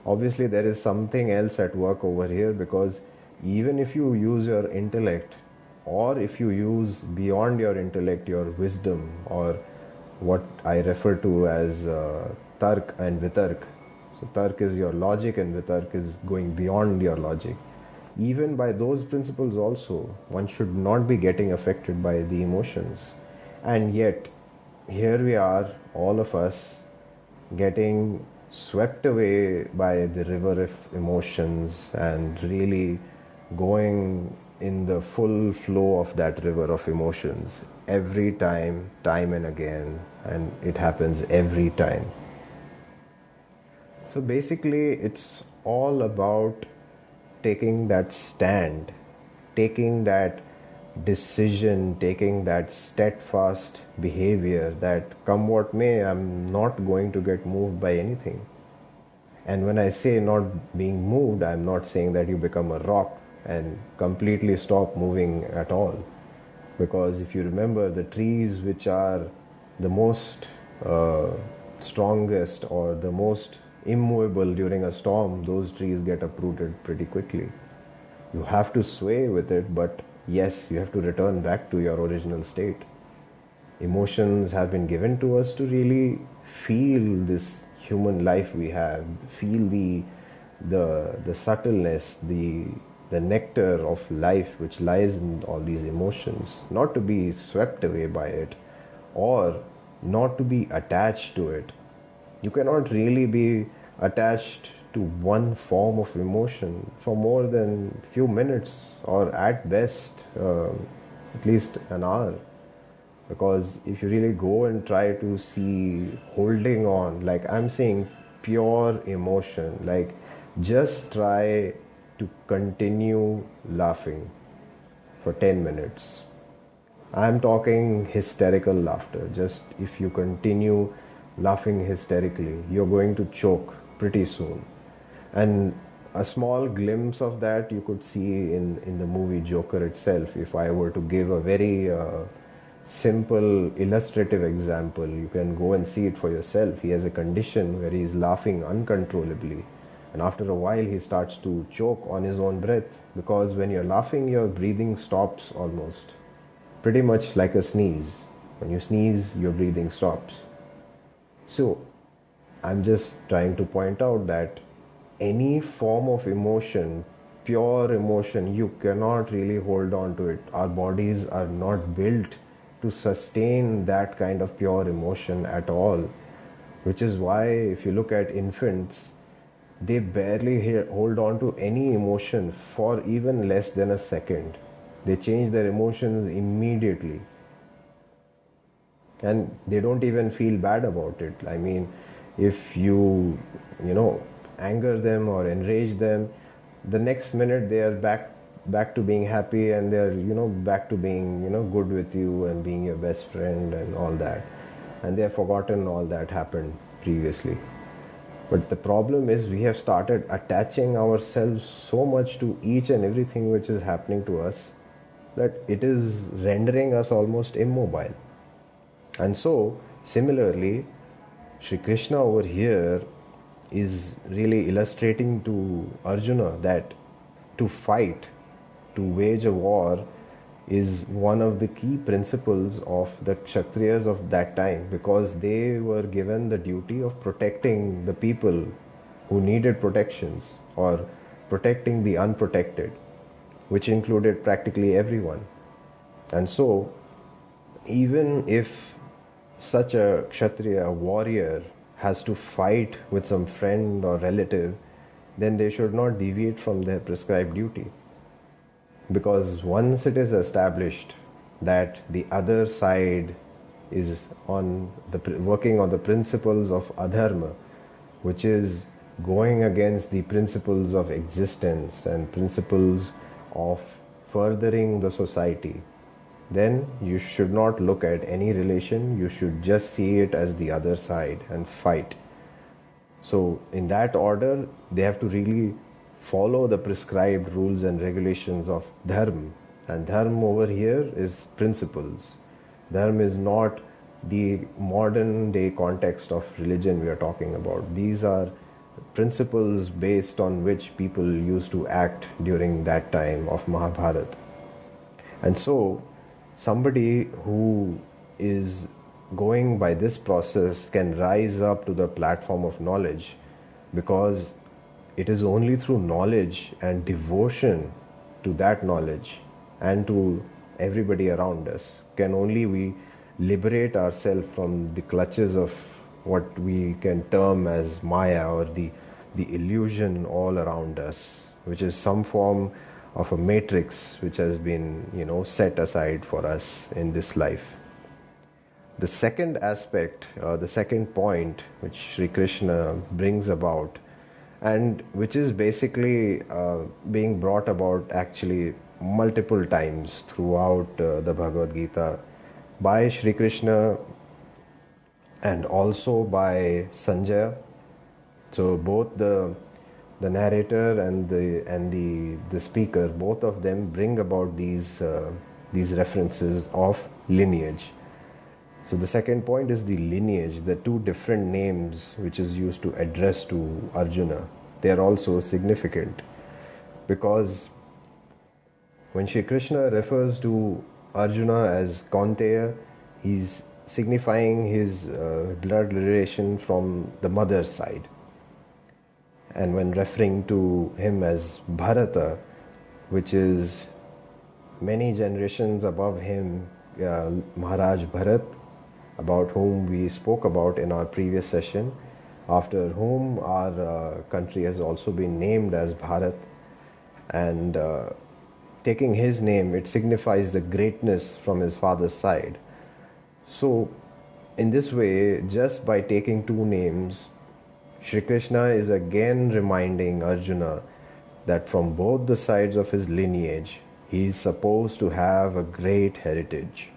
Obviously there is something else at work over here, because even if you use your intellect, or if you use beyond your intellect your wisdom, or what I refer to as tark and vitark. So tark is your logic and vitark is going beyond your logic. Even by those principles also, one should not be getting affected by the emotions. And yet, here we are, all of us, getting swept away by the river of emotions and really going in the full flow of that river of emotions every time and again, and it happens every time. So basically, it's all about taking that stand, taking that decision, taking that steadfast behavior that come what may, I'm not going to get moved by anything. And when I say not being moved, I'm not saying that you become a rock and completely stop moving at all. Because if you remember, the trees which are the most strongest or the most immovable during a storm, those trees get uprooted pretty quickly. You have to sway with it, but Yes, you have to return back to your original state. Emotions have been given to us to really feel this human life we have, feel the subtleness, the nectar of life which lies in all these emotions, not to be swept away by it or not to be attached to it. You cannot really be attached to one form of emotion for more than few minutes, or at best at least an hour. Because if you really go and try to see holding on, like I'm saying, pure emotion, like just try to continue laughing for 10 minutes. I'm talking hysterical laughter. Just if you continue laughing hysterically, you're going to choke pretty soon. And a small glimpse of that you could see in the movie Joker itself. If I were to give a very simple illustrative example, you can go and see it for yourself. He has a condition where he is laughing uncontrollably, and after a while he starts to choke on his own breath, because when you're laughing your breathing stops almost, pretty much like a sneeze. When you sneeze, your breathing stops. So I'm just trying to point out that any form of emotion, pure emotion, you cannot really hold on to it. Our bodies are not built to sustain that kind of pure emotion at all. Which is why, if you look at infants, they barely hold on to any emotion for even less than a second. They change their emotions immediately, and they don't even feel bad about it. I mean, if you anger them or enrage them, the next minute they are back to being happy, and they're back to being good with you and being your best friend and all that, and they have forgotten all that happened previously. But the problem is, we have started attaching ourselves so much to each and everything which is happening to us that it is rendering us almost immobile. And so, similarly, Sri Krishna over here is really illustrating to Arjuna that to fight, to wage a war, is one of the key principles of the Kshatriyas of that time, because they were given the duty of protecting the people who needed protections, or protecting the unprotected, which included practically everyone. And so, even if such a Kshatriya, a warrior, has to fight with some friend or relative, then they should not deviate from their prescribed duty. Because once it is established that the other side is working on the principles of adharma, which is going against the principles of existence and principles of furthering the society, then you should not look at any relation. You should just see it as the other side and fight. So in that order, they have to really follow the prescribed rules and regulations of dharma. And dharma over here is principles. Dharma is not the modern day context of religion we are talking about. These are principles based on which people used to act during that time of Mahabharata. And so somebody who is going by this process can rise up to the platform of knowledge, because it is only through knowledge and devotion to that knowledge and to everybody around us can only we liberate ourselves from the clutches of what we can term as Maya, or the illusion all around us, which is some form of a matrix which has been set aside for us in this life. The second aspect, the second point which Sri Krishna brings about, and which is basically being brought about actually multiple times throughout the Bhagavad Gita by Sri Krishna and also by Sanjaya. So both the narrator and the speaker, both of them bring about these references of lineage. So the second point is the lineage, the two different names which is used to address to Arjuna. They are also significant, because When Shri Krishna refers to Arjuna as Kaunteya, he's signifying his blood relation from the mother's side. And when referring to him as Bharata, which is many generations above him, Maharaj Bharat, about whom we spoke about in our previous session, after whom our country has also been named as Bharat. And taking his name, it signifies the greatness from his father's side. So, in this way, just by taking two names, Shri Krishna is again reminding Arjuna that from both the sides of his lineage, he is supposed to have a great heritage.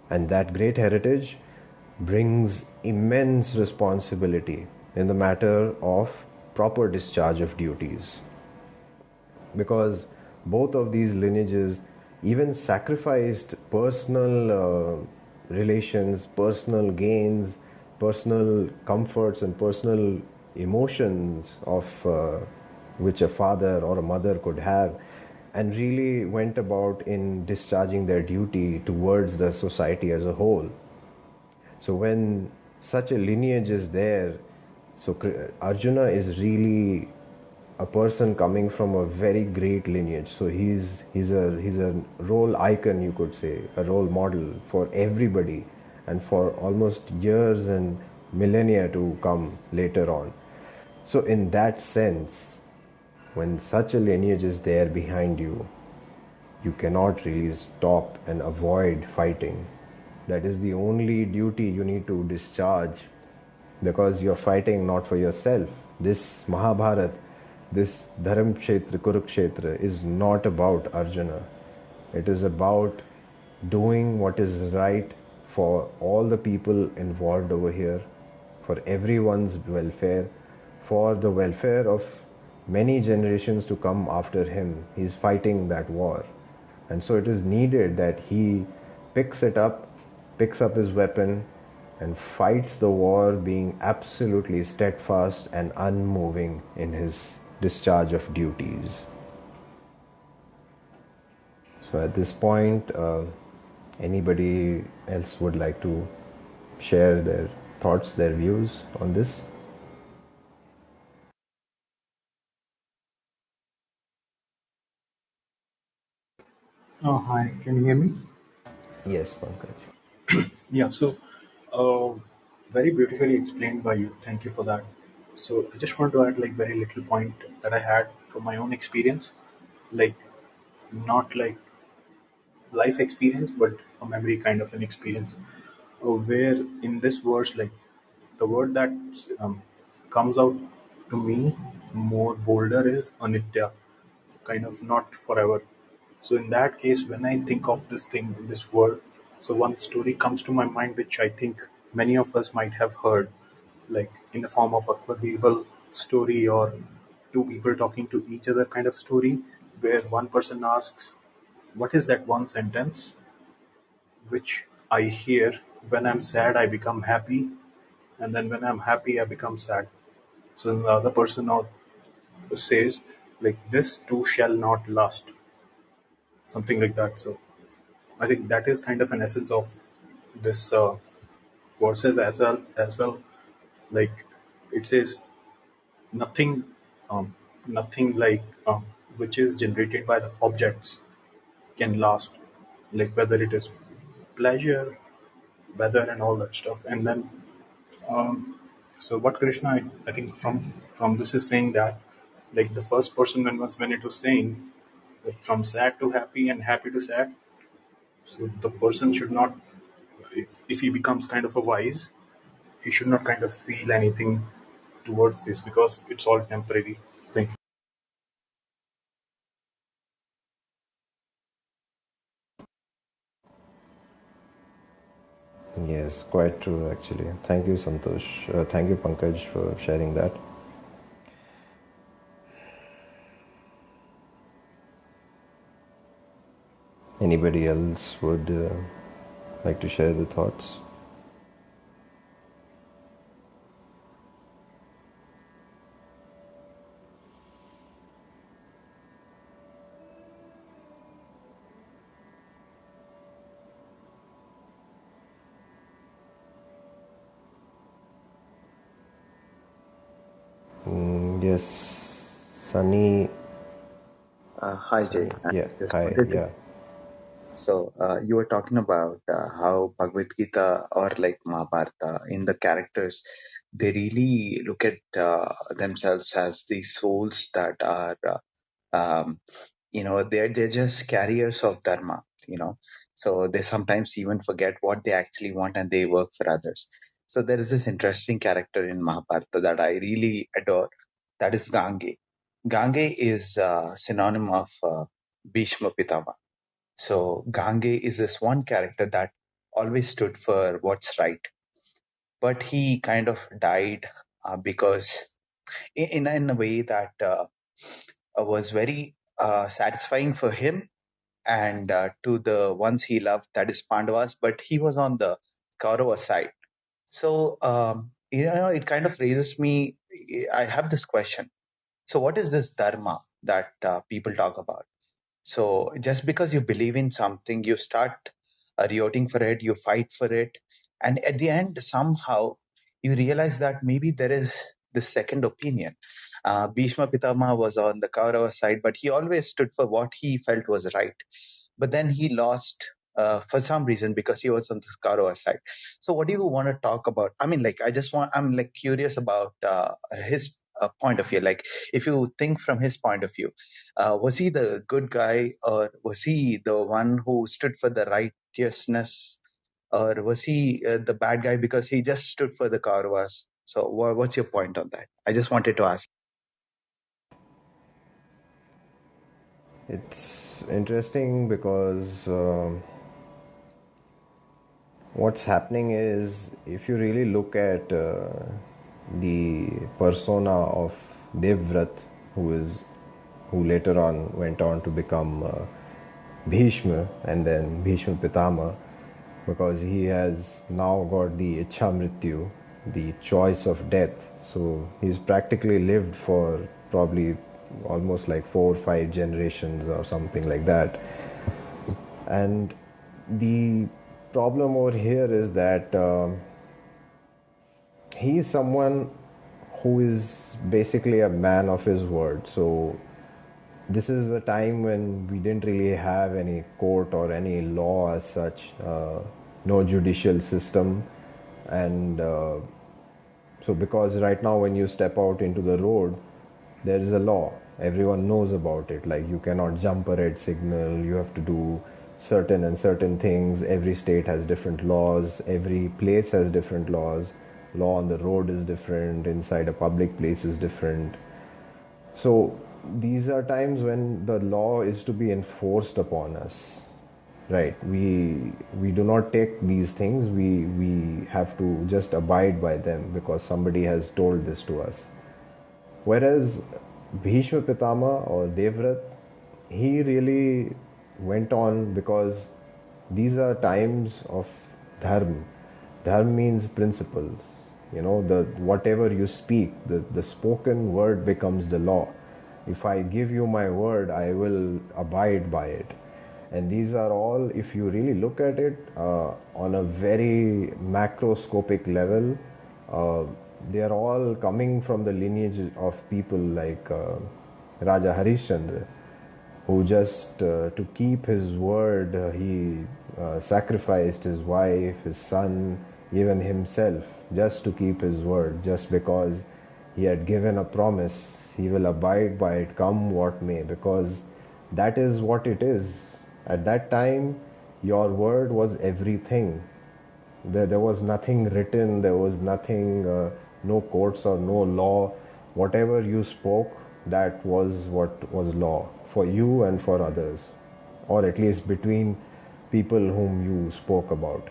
And that great heritage brings immense responsibility in the matter of proper discharge of duties. Because both of these lineages even sacrificed personal relations, personal gains, personal comforts and personal emotions of which a father or a mother could have, and really went about in discharging their duty towards the society as a whole. So when such a lineage is there, so Arjuna is really a person coming from a very great lineage. So he's a role icon, you could say, a role model for everybody, and for almost years and millennia to come later on. So in that sense, when such a lineage is there behind you, you cannot really stop and avoid fighting. That is the only duty you need to discharge, because you're fighting not for yourself. This Mahabharat, this Dharam Kshetra, Kurukshetra is not about Arjuna. It is about doing what is right for all the people involved over here, for everyone's welfare, for the welfare of many generations to come after him. He's fighting that war. And so it is needed that he picks up his weapon, and fights the war, being absolutely steadfast and unmoving in his discharge of duties. So at this point, anybody else would like to share their thoughts, their views on this? Oh, hi. Can you hear me? Yes, Pankaj. Yeah. So, uh, very beautifully explained by you. Thank you for that. So, I just want to add like very little point that I had from my own experience, like not like life experience, but a memory kind of an experience, where in this verse, like the word that comes out to me more bolder is anitya, kind of not forever. So in that case, when I think of this thing, this word, so one story comes to my mind, which I think many of us might have heard, like in the form of a Bible story or two people talking to each other kind of story, where one person asks, "What is that one sentence which I hear when I'm sad, I become happy, and then when I'm happy, I become sad?" So the other person out says, like, "This too shall not last," something like that. So I think that is kind of an essence of this verses as well. Like it says, nothing, nothing like which is generated by the objects can last. Like whether it is pleasure, weather, and all that stuff. And then, so what Krishna, I think from this is saying that, like the first person when it was saying, like from sad to happy and happy to sad. So the person should not, if he becomes kind of a wise, he should not kind of feel anything towards this because it's all temporary. Thank you. Yes, quite true actually. Thank you, Santosh. Thank you, Pankaj, for sharing that. Anybody else would like to share the thoughts? Yes, Sunny. Hi Jay, I Yeah, just hi. wanted to. Yeah, You were talking about how Bhagavad Gita or like Mahabharata in the characters, they really look at themselves as the souls that are, they're just carriers of dharma. So they sometimes even forget what they actually want and they work for others. So there is this interesting character in Mahabharata that I really adore. That is Gange. Gange is synonym of Bhishma Pitama. So Gange is this one character that always stood for what's right, but he kind of died because in a way that was very satisfying for him and to the ones he loved, that is Pandavas, but he was on the Kaurava side. So it kind of raises me. I have this question. So what is this dharma that people talk about? So just because you believe in something, you start rioting for it, you fight for it, and at the end, somehow you realize that maybe there is the second opinion. Bhishma Pitama was on the Kaurava side, but he always stood for what he felt was right, but then he lost for some reason because he was on the Kaurava side. So what do you want to talk about? I mean, like, I'm like curious about his point of view. Like, if you think from his point of view, was he the good guy or was he the one who stood for the righteousness, or was he the bad guy because he just stood for the Kauravas? So what's your point on that? I just wanted to ask. it's interesting because what's happening is if you really look at the persona of Devvrat, who later on went on to become Bhishma and then Bhishma Pitama, because he has now got the Ichha Mrityu, the choice of death. So he's practically lived for probably almost like 4 or 5 generations or something like that. And the problem over here is that he is someone who is basically a man of his word. So this is a time when we didn't really have any court or any law as such, no judicial system, and so because right now when you step out into the road, there is a law. Everyone knows about it. Like, you cannot jump a red signal. You have to do certain and certain things. Every state has different laws. Every place has different laws. Law on the road is different. Inside a public place is different. So these are times when the law is to be enforced upon us, right? We do not take these things. We have to just abide by them because somebody has told this to us. Whereas Bhishma Pitama or Devvrat, he really went on because these are times of dharma. Dharma means principles. The whatever you speak, the spoken word becomes the law. If I give you my word, I will abide by it. And these are all, if you really look at it on a very macroscopic level, uh, they are all coming from the lineage of people like Raja Harishchandra, who just to keep his word, he sacrificed his wife, his son, even himself, just to keep his word, just because he had given a promise. He will abide by it, come what may, because that is what it is. At that time, your word was everything. There was nothing written, there was nothing, no courts or no law. Whatever you spoke, that was what was law for you and for others, or at least between people whom you spoke about.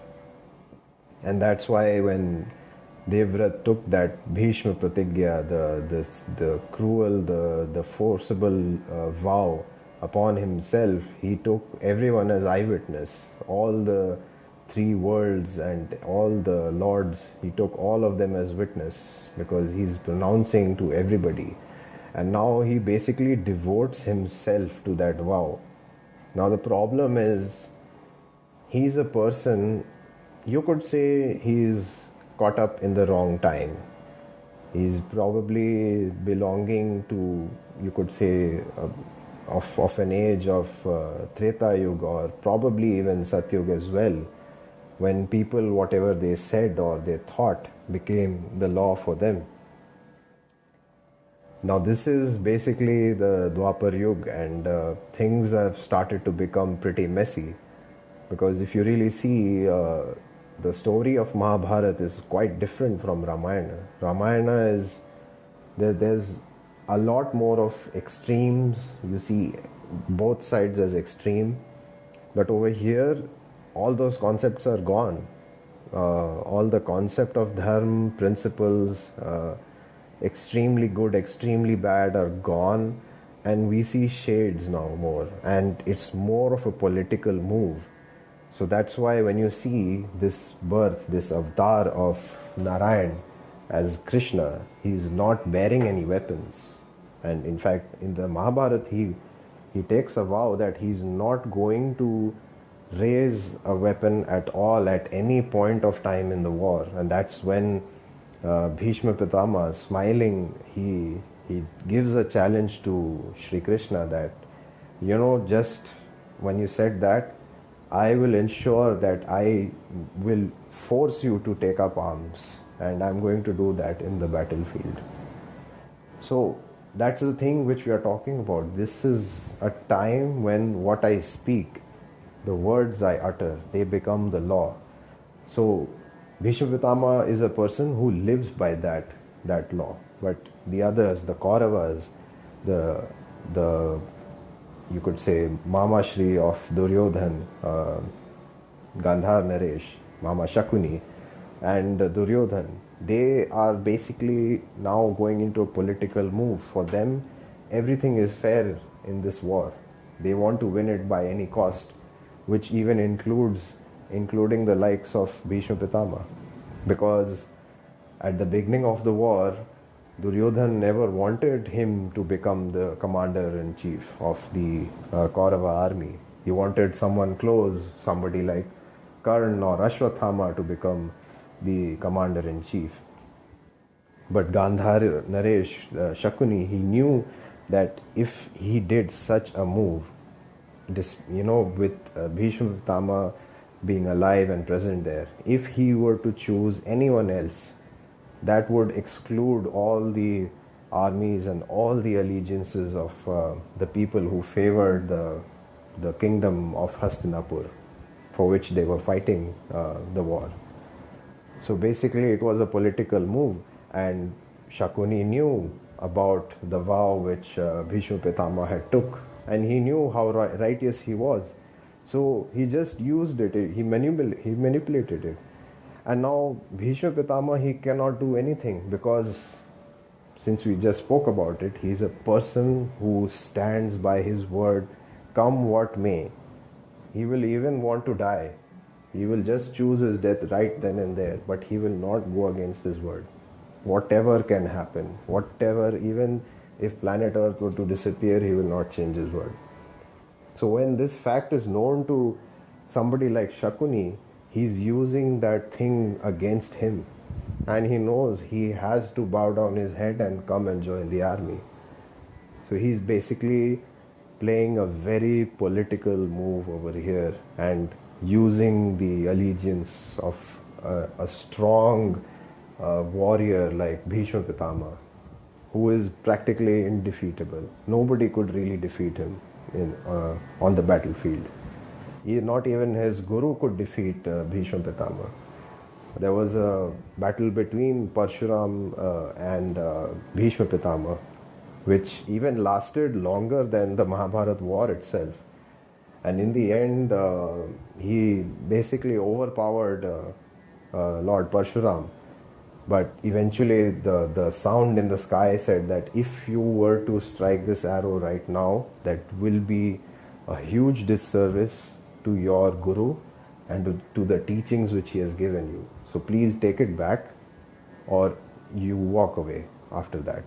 And that's why when Devvrat took that Bhishma Pratigya, the cruel, the forcible vow upon himself, he took everyone as eyewitness. All the three worlds and all the lords, he took all of them as witness because he's pronouncing to everybody. And now he basically devotes himself to that vow. Now the problem is, he's a person, you could say he's caught up in the wrong time. He's probably belonging to, you could say, of an age of Treta Yuga, or probably even Satyuga as well, when people, whatever they said or they thought, became the law for them. Now this is basically the Dwapar Yuga, and things have started to become pretty messy, because if you really see, the story of Mahabharata is quite different from Ramayana. Ramayana is, there's a lot more of extremes. You see both sides as extreme, but over here all those concepts are gone. All the concept of dharma, principles, extremely good, extremely bad, are gone, and we see shades now more, and it's more of a political move. So that's why when you see this birth, this avatar of Narayan as Krishna, he is not bearing any weapons. And in fact, in the Mahabharata, he takes a vow that he's not going to raise a weapon at all at any point of time in the war. And that's when Bhishma Pitama, smiling, he gives a challenge to Sri Krishna that, just when you said that, I will ensure that I will force you to take up arms, and I'm going to do that in the battlefield. So that's the thing which we are talking about. This is a time when what I speak, the words I utter, they become the law. So Bhishma Pitama is a person who lives by that law. But the others, the Kauravas, the you could say Mama Shri of Duryodhan, Gandhar Naresh, Mama Shakuni, and Duryodhan, they are basically now going into a political move. For them, everything is fair in this war. They want to win it by any cost, which even including the likes of Bhishma Pitama. Because at the beginning of the war, Duryodhan never wanted him to become the commander-in-chief of the Kaurava army. He wanted someone close, somebody like Karna or Ashwathama, to become the commander-in-chief. But Gandhar Naresh, Shakuni, he knew that if he did such a move, with Bhishma Pitama being alive and present there, if he were to choose anyone else, that would exclude all the armies and all the allegiances of the people who favored the kingdom of Hastinapur, for which they were fighting the war. So basically it was a political move, and Shakuni knew about the vow which Bhishma Pitama had took, and he knew how righteous he was. So he just used it, he manipulated it. And now Bhishma Pitama, he cannot do anything, because since we just spoke about it, he is a person who stands by his word, come what may. He will even want to die. He will just choose his death right then and there, but he will not go against his word. Whatever can happen, whatever, even if planet Earth were to disappear, he will not change his word. So when this fact is known to somebody like Shakuni, he's using that thing against him, and he knows he has to bow down his head and come and join the army. So he's basically playing a very political move over here and using the allegiance of a strong warrior like Bhishma Pitama, who is practically indefeatable. Nobody could really defeat him on the battlefield. Not even his guru could defeat Bhishma Pitama. There was a battle between Parshuram and Bhishma Pitama, which even lasted longer than the Mahabharata war itself. And in the end, he basically overpowered Lord Parshuram. But eventually the sound in the sky said that if you were to strike this arrow right now, that will be a huge disservice to your guru and to the teachings which he has given you. So please take it back, or you walk away after that.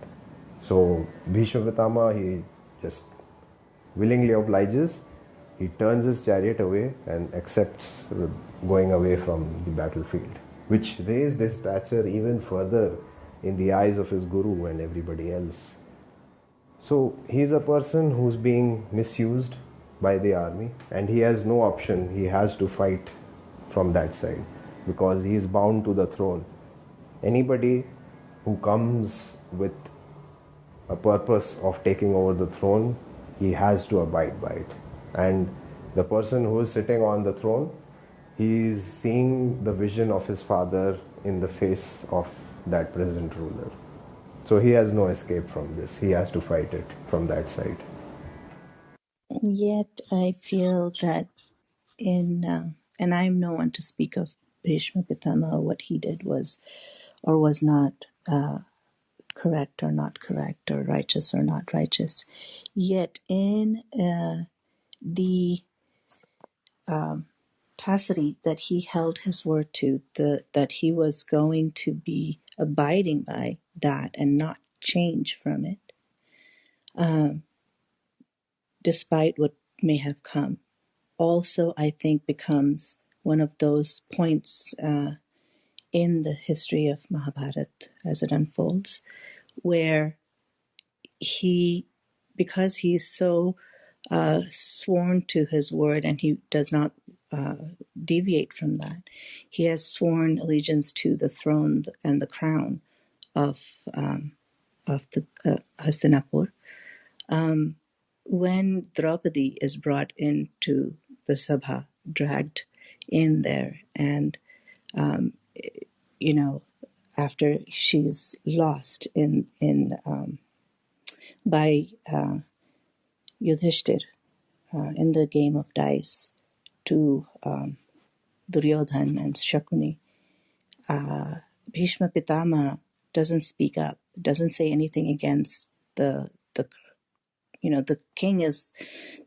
So Bhishma Pitama, he just willingly obliges. He turns his chariot away and accepts going away from the battlefield, which raised his stature even further in the eyes of his guru and everybody else. So he's a person who's being misused by the army, and he has no option. He has to fight from that side because he is bound to the throne. Anybody who comes with a purpose of taking over the throne, he has to abide by it. And the person who is sitting on the throne, he is seeing the vision of his father in the face of that present ruler. So he has no escape from this. He has to fight it from that side. Yet I feel that and I'm no one to speak of Bhishma Pitama, what he did was or was not correct or not correct, or righteous or not righteous. Yet in the tacity that he held his word to, that he was going to be abiding by that and not change from it, despite what may have come, also I think becomes one of those points in the history of Mahabharata as it unfolds, where he, because he's so sworn to his word and he does not deviate from that, he has sworn allegiance to the throne and the crown of the Hastinapur. When Draupadi is brought into the Sabha, dragged in there, and you know, after she's lost in by Yudhishthir in the game of dice to Duryodhan and Shakuni, Bhishma Pitama doesn't speak up, doesn't say anything against the the king is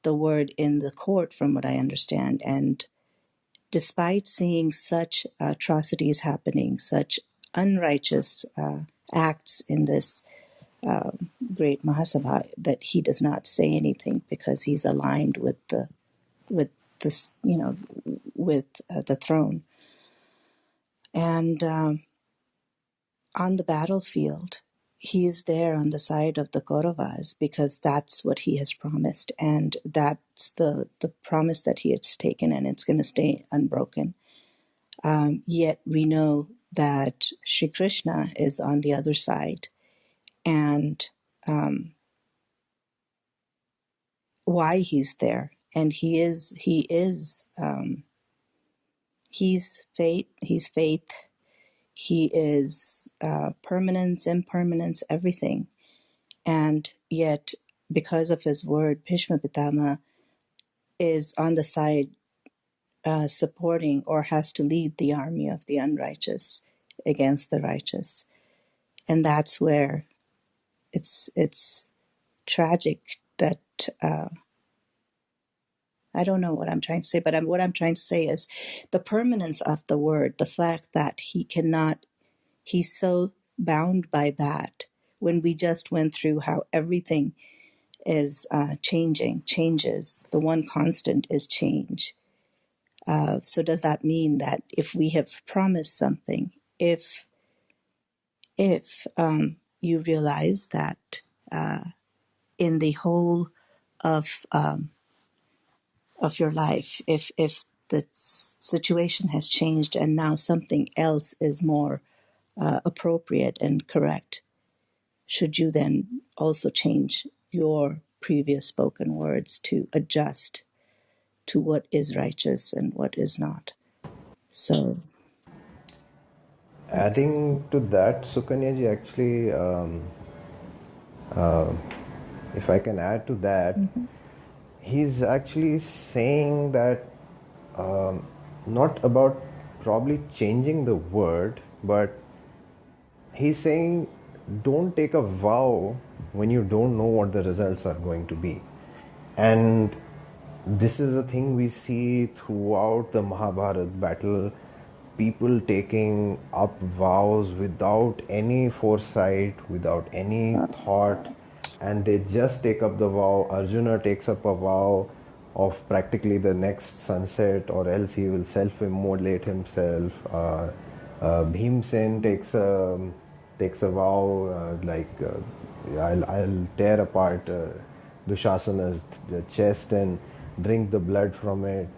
the word in the court, from what I understand. And despite seeing such atrocities happening, such unrighteous acts in this great Mahasabha, that he does not say anything because he's aligned with this, with the throne. And on the battlefield, he is there on the side of the Kauravas because that's what he has promised, and that's the promise that he has taken, and it's going to stay unbroken. Yet we know that Sri Krishna is on the other side, and why he's there, and he's faith, he is permanence, impermanence, everything. And yet, because of his word, Bhishma Pitama is on the side supporting, or has to lead the army of the unrighteous against the righteous. And that's where it's tragic that I don't know what I'm trying to say, but what I'm trying to say is the permanence of the word, the fact that he's so bound by that, when we just went through how everything is changes. The one constant is change. So does that mean that if we have promised something, if you realize that in the whole of your life, if the situation has changed and now something else is more appropriate and correct, should you then also change your previous spoken words to adjust to what is righteous and what is not? So it's Adding to that, Sukanyaji, actually, if I can add to that, he's actually saying that not about probably changing the word, but he's saying don't take a vow when you don't know what the results are going to be. And this is a thing we see throughout the Mahabharata battle, people taking up vows without any foresight, without any thought, and they just take up the vow. Arjuna takes up a vow of practically the next sunset, or else he will self-immolate himself. Bhimsen takes a takes a vow I'll tear apart Dushasana's chest and drink the blood from it.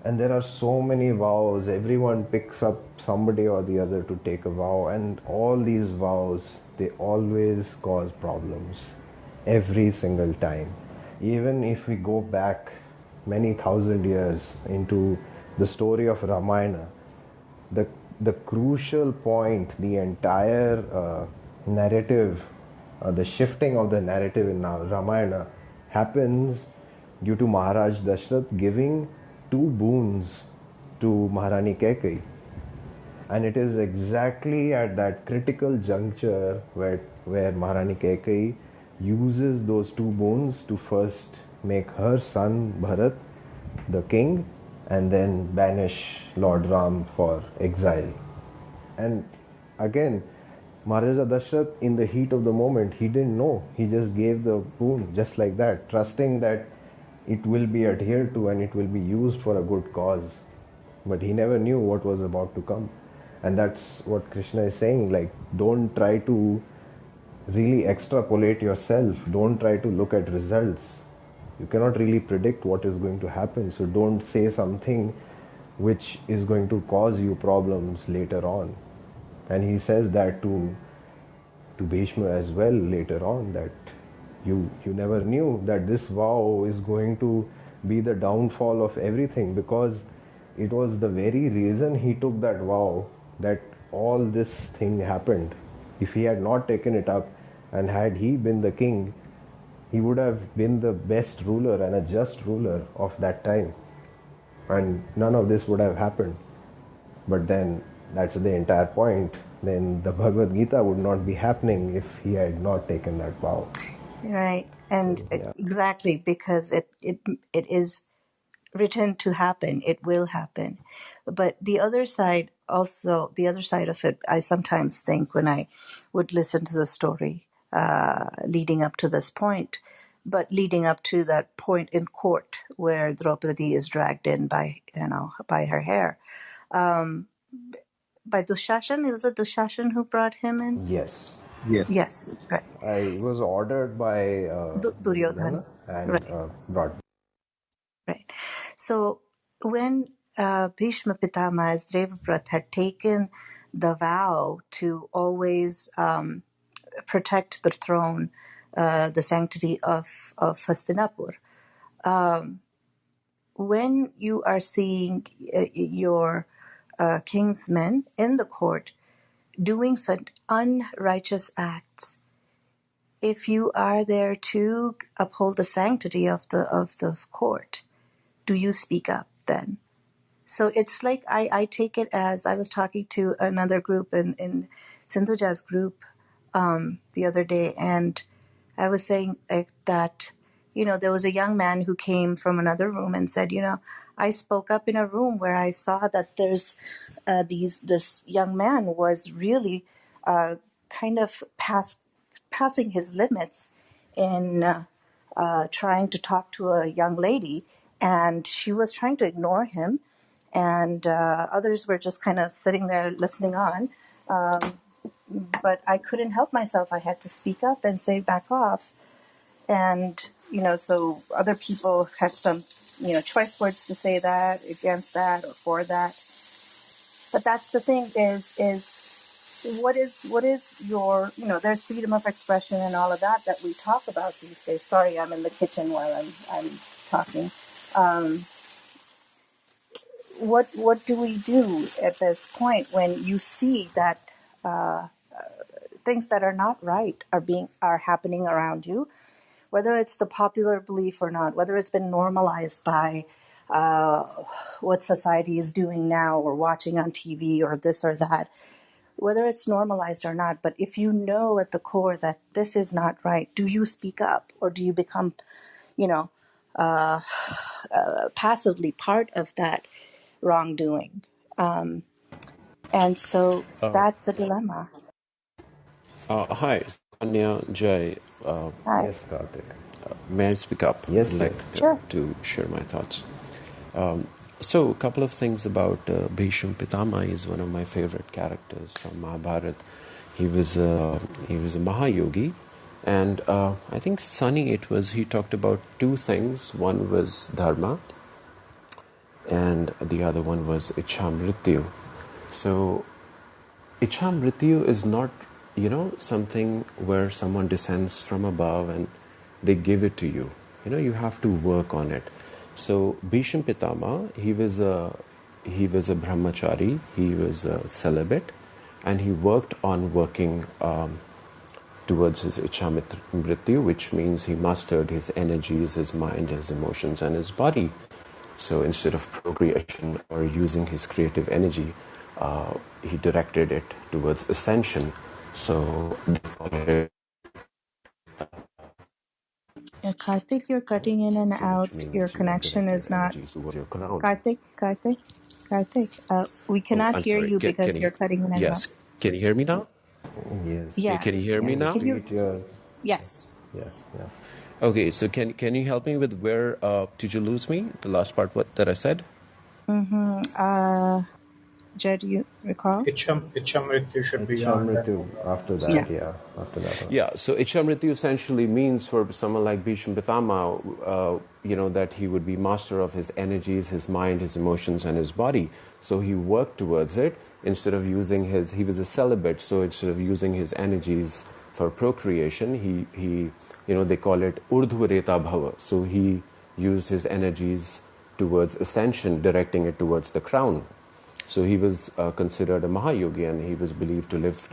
And there are so many vows. Everyone picks up somebody or the other to take a vow, and all these vows, they always cause problems every single time. Even if we go back many thousand years into the story of Ramayana, the the crucial point, the entire narrative, the shifting of the narrative in Ramayana happens due to Maharaj Dashrath giving two boons to Maharani Kaikeyi. And it is exactly at that critical juncture where Maharani Kaikeyi uses those two boons to first make her son Bharat the king and then banish Lord Ram for exile. And again, Maharaja Dashrath, in the heat of the moment, he didn't know. He just gave the boon just like that, trusting that it will be adhered to and it will be used for a good cause. But he never knew what was about to come. And that's what Krishna is saying, like, don't try to really extrapolate yourself. Don't try to look at results. You cannot really predict what is going to happen. So don't say something which is going to cause you problems later on. And he says that to Bhishma as well later on, that you never knew that this vow is going to be the downfall of everything, because it was the very reason he took that vow that all this thing happened. If he had not taken it up and had he been the king, he would have been the best ruler and a just ruler of that time, and none of this would have happened. But then that's the entire point. Then the Bhagavad Gita would not be happening if he had not taken that vow. Right. And So, yeah. exactly, because it is written to happen, it will happen. But the other side also, the other side of it, I sometimes think when I would listen to the story leading up to this point, but leading up to that point in court where Draupadi is dragged in by her hair, by Dushashan. Is it Dushashan who brought him in? Yes. Yes. Yes, right. I was ordered by Duryodhan. Duryodhana and Right, brought. right. So when Bhishma Pitama as Devavrat had taken the vow to always protect the throne, the sanctity of Hastinapur, when you are seeing your kingsmen in the court doing such unrighteous acts, if you are there to uphold the sanctity of the court, do you speak up then? So it's like I take it as I was talking to another group in Sindhuja's group the other day, and I was saying that there was a young man who came from another room and said, I spoke up in a room where I saw that there's this young man was really kind of passing his limits in trying to talk to a young lady, and she was trying to ignore him, and others were just kind of sitting there listening on. But I couldn't help myself. I had to speak up and say, back off. And, so other people had some, choice words to say that, against that, or for that. But that's the thing is what is your, there's freedom of expression and all of that we talk about these days. Sorry, I'm in the kitchen while I'm talking. What do we do at this point when you see that things that are not right are happening around you, whether it's the popular belief or not, whether it's been normalized by what society is doing now or watching on TV or this or that, whether it's normalized or not. But if you know at the core that this is not right, do you speak up, or do you become, passively part of that wrongdoing? And so that's a dilemma. Hi, Anya Jay. Hi. Yes, Karthik. May I speak up? I'd Yes, like yes. Sure. to share my thoughts. So, a couple of things about Bhishma Pitama is one of my favorite characters from Mahabharata. He was a Mahayogi, and I think Sunny it was. He talked about two things. One was dharma, and the other one was Ichamrityu. So Ichamrityu is not, something where someone descends from above and they give it to you. You have to work on it. So Bhisham Pitama, he was a brahmachari, he was a celibate, and he worked on working towards his Ichamrityu, which means he mastered his energies, his mind, his emotions, and his body. So instead of procreation or using his creative energy, he directed it towards ascension. So they call it, Karthik, you're cutting in and so which out. Your means you connection direct your is not. energies towards your crown. Karthik. We Oh, cannot I'm hear sorry. you Can because you? you're cutting in and out. Yes. Can you hear me now? Yes. Yeah. Can you hear Can me you now? Can you? repeat your? Yes. Yeah, yeah. Okay. So can you help me with where did you lose me? The last part what that I said? Mm-hmm. Jed, do you recall? Ichamrityu should be on that. Ichamritu after Yeah. that, yeah, after that one. Yeah, so Ichamritu essentially means for someone like Bhishma Pitama, that he would be master of his energies, his mind, his emotions, and his body. So he worked towards it instead of using he was a celibate, so instead of using his energies for procreation, they call it Urdhvareta Bhava. So he used his energies towards ascension, directing it towards the crown. So he was considered a Mahayogi, and he was believed to live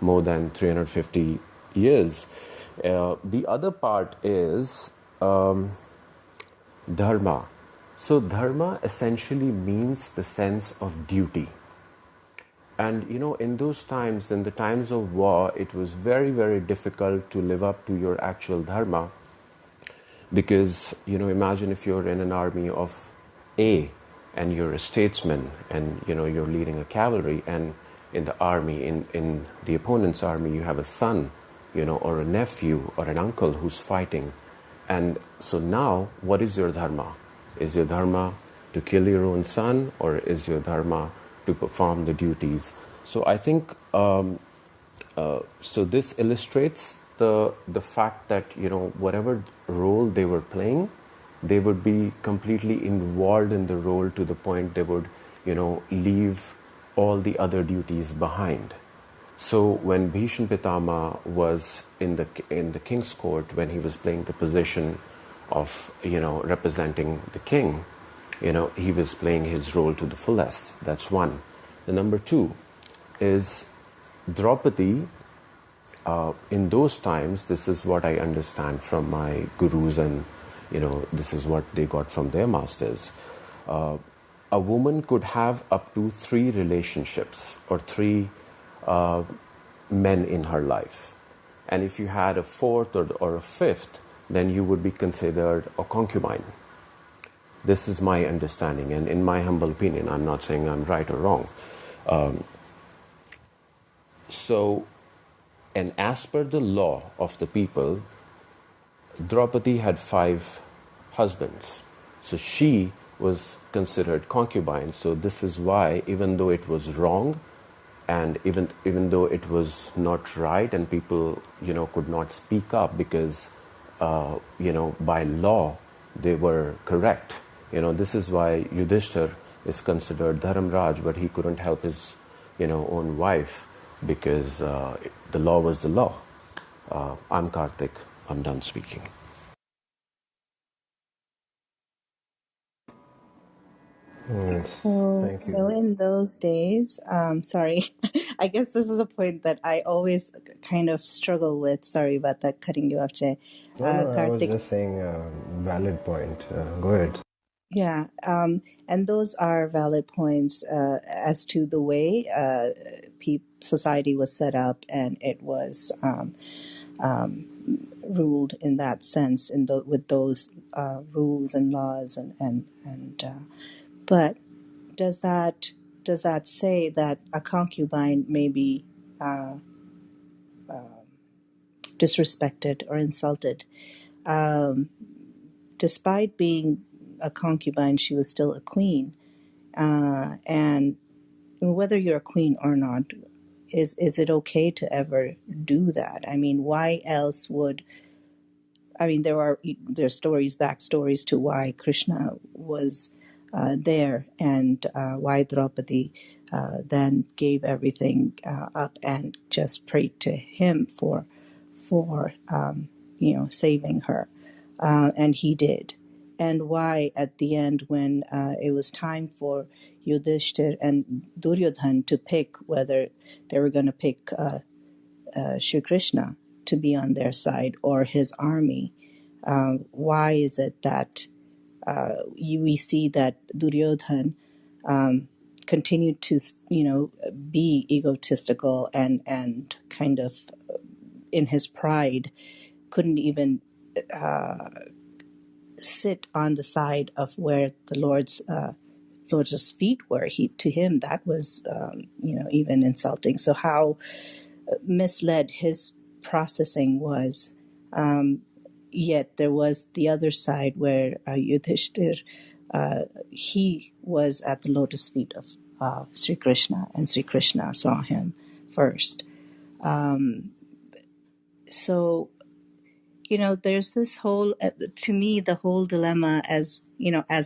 more than 350 years. The other part is dharma. So dharma essentially means the sense of duty. And in those times, in the times of war, it was very, very difficult to live up to your actual dharma, because imagine if you're in an army of A and you're a statesman, and you're leading a cavalry, and in the army, in the opponent's army, you have a son, or a nephew or an uncle who's fighting. And so now, what is your dharma? Is your dharma to kill your own son, or is your dharma to perform the duties? So I think so this illustrates the fact that whatever role they were playing, they would be completely involved in the role to the point they would leave all the other duties behind. So when Bhishma Pitama was in the king's court, when he was playing the position of representing the king, he was playing his role to the fullest. That's one. The number two is Draupadi. In those times, this is what I understand from my gurus, and this is what they got from their masters. A woman could have up to 3 relationships, or 3 men in her life. And if you had a fourth or a fifth, then you would be considered a concubine. This is my understanding, and in my humble opinion, I'm not saying I'm right or wrong. So, and as per the law of the people, Draupadi had 5 husbands. So she was considered concubine. So this is why, even though it was wrong, and even though it was not right, and people could not speak up because by law they were correct. This is why Yudhishthir is considered Dharamraj, but he couldn't help his own wife, because the law was the law. I'm Karthik. I'm done speaking. Yes, So, thank so you. in those days, sorry, I guess this is a point that I always kind of struggle with. Sorry about that, cutting you off, Jay. No, no, I was Karthik, just saying a valid point. Go ahead. yeah, and those are valid points as to the way society was set up, and it was ruled in that sense, with those rules and laws, and but does that say that a concubine may be disrespected or insulted? Despite being a concubine, she was still a queen, and whether you're a queen or not, is it okay to ever do that? I mean, why else would, I mean, there's stories, backstories to why Krishna was there, and why Draupadi then gave everything up and just prayed to him for saving her, and he did. And why at the end, when it was time for Yudhishthir and Duryodhan to pick whether they were going to pick Shri Krishna to be on their side or his army, why is it that we see that Duryodhan continued to, be egotistical and kind of in his pride couldn't even sit on the side of where the Lord's feet were. To him that was even insulting. So how misled his processing was. Yet there was the other side where Yudhishthir, he was at the lotus feet of Sri Krishna, and Sri Krishna saw him first. So there's this whole, to me, the whole dilemma, as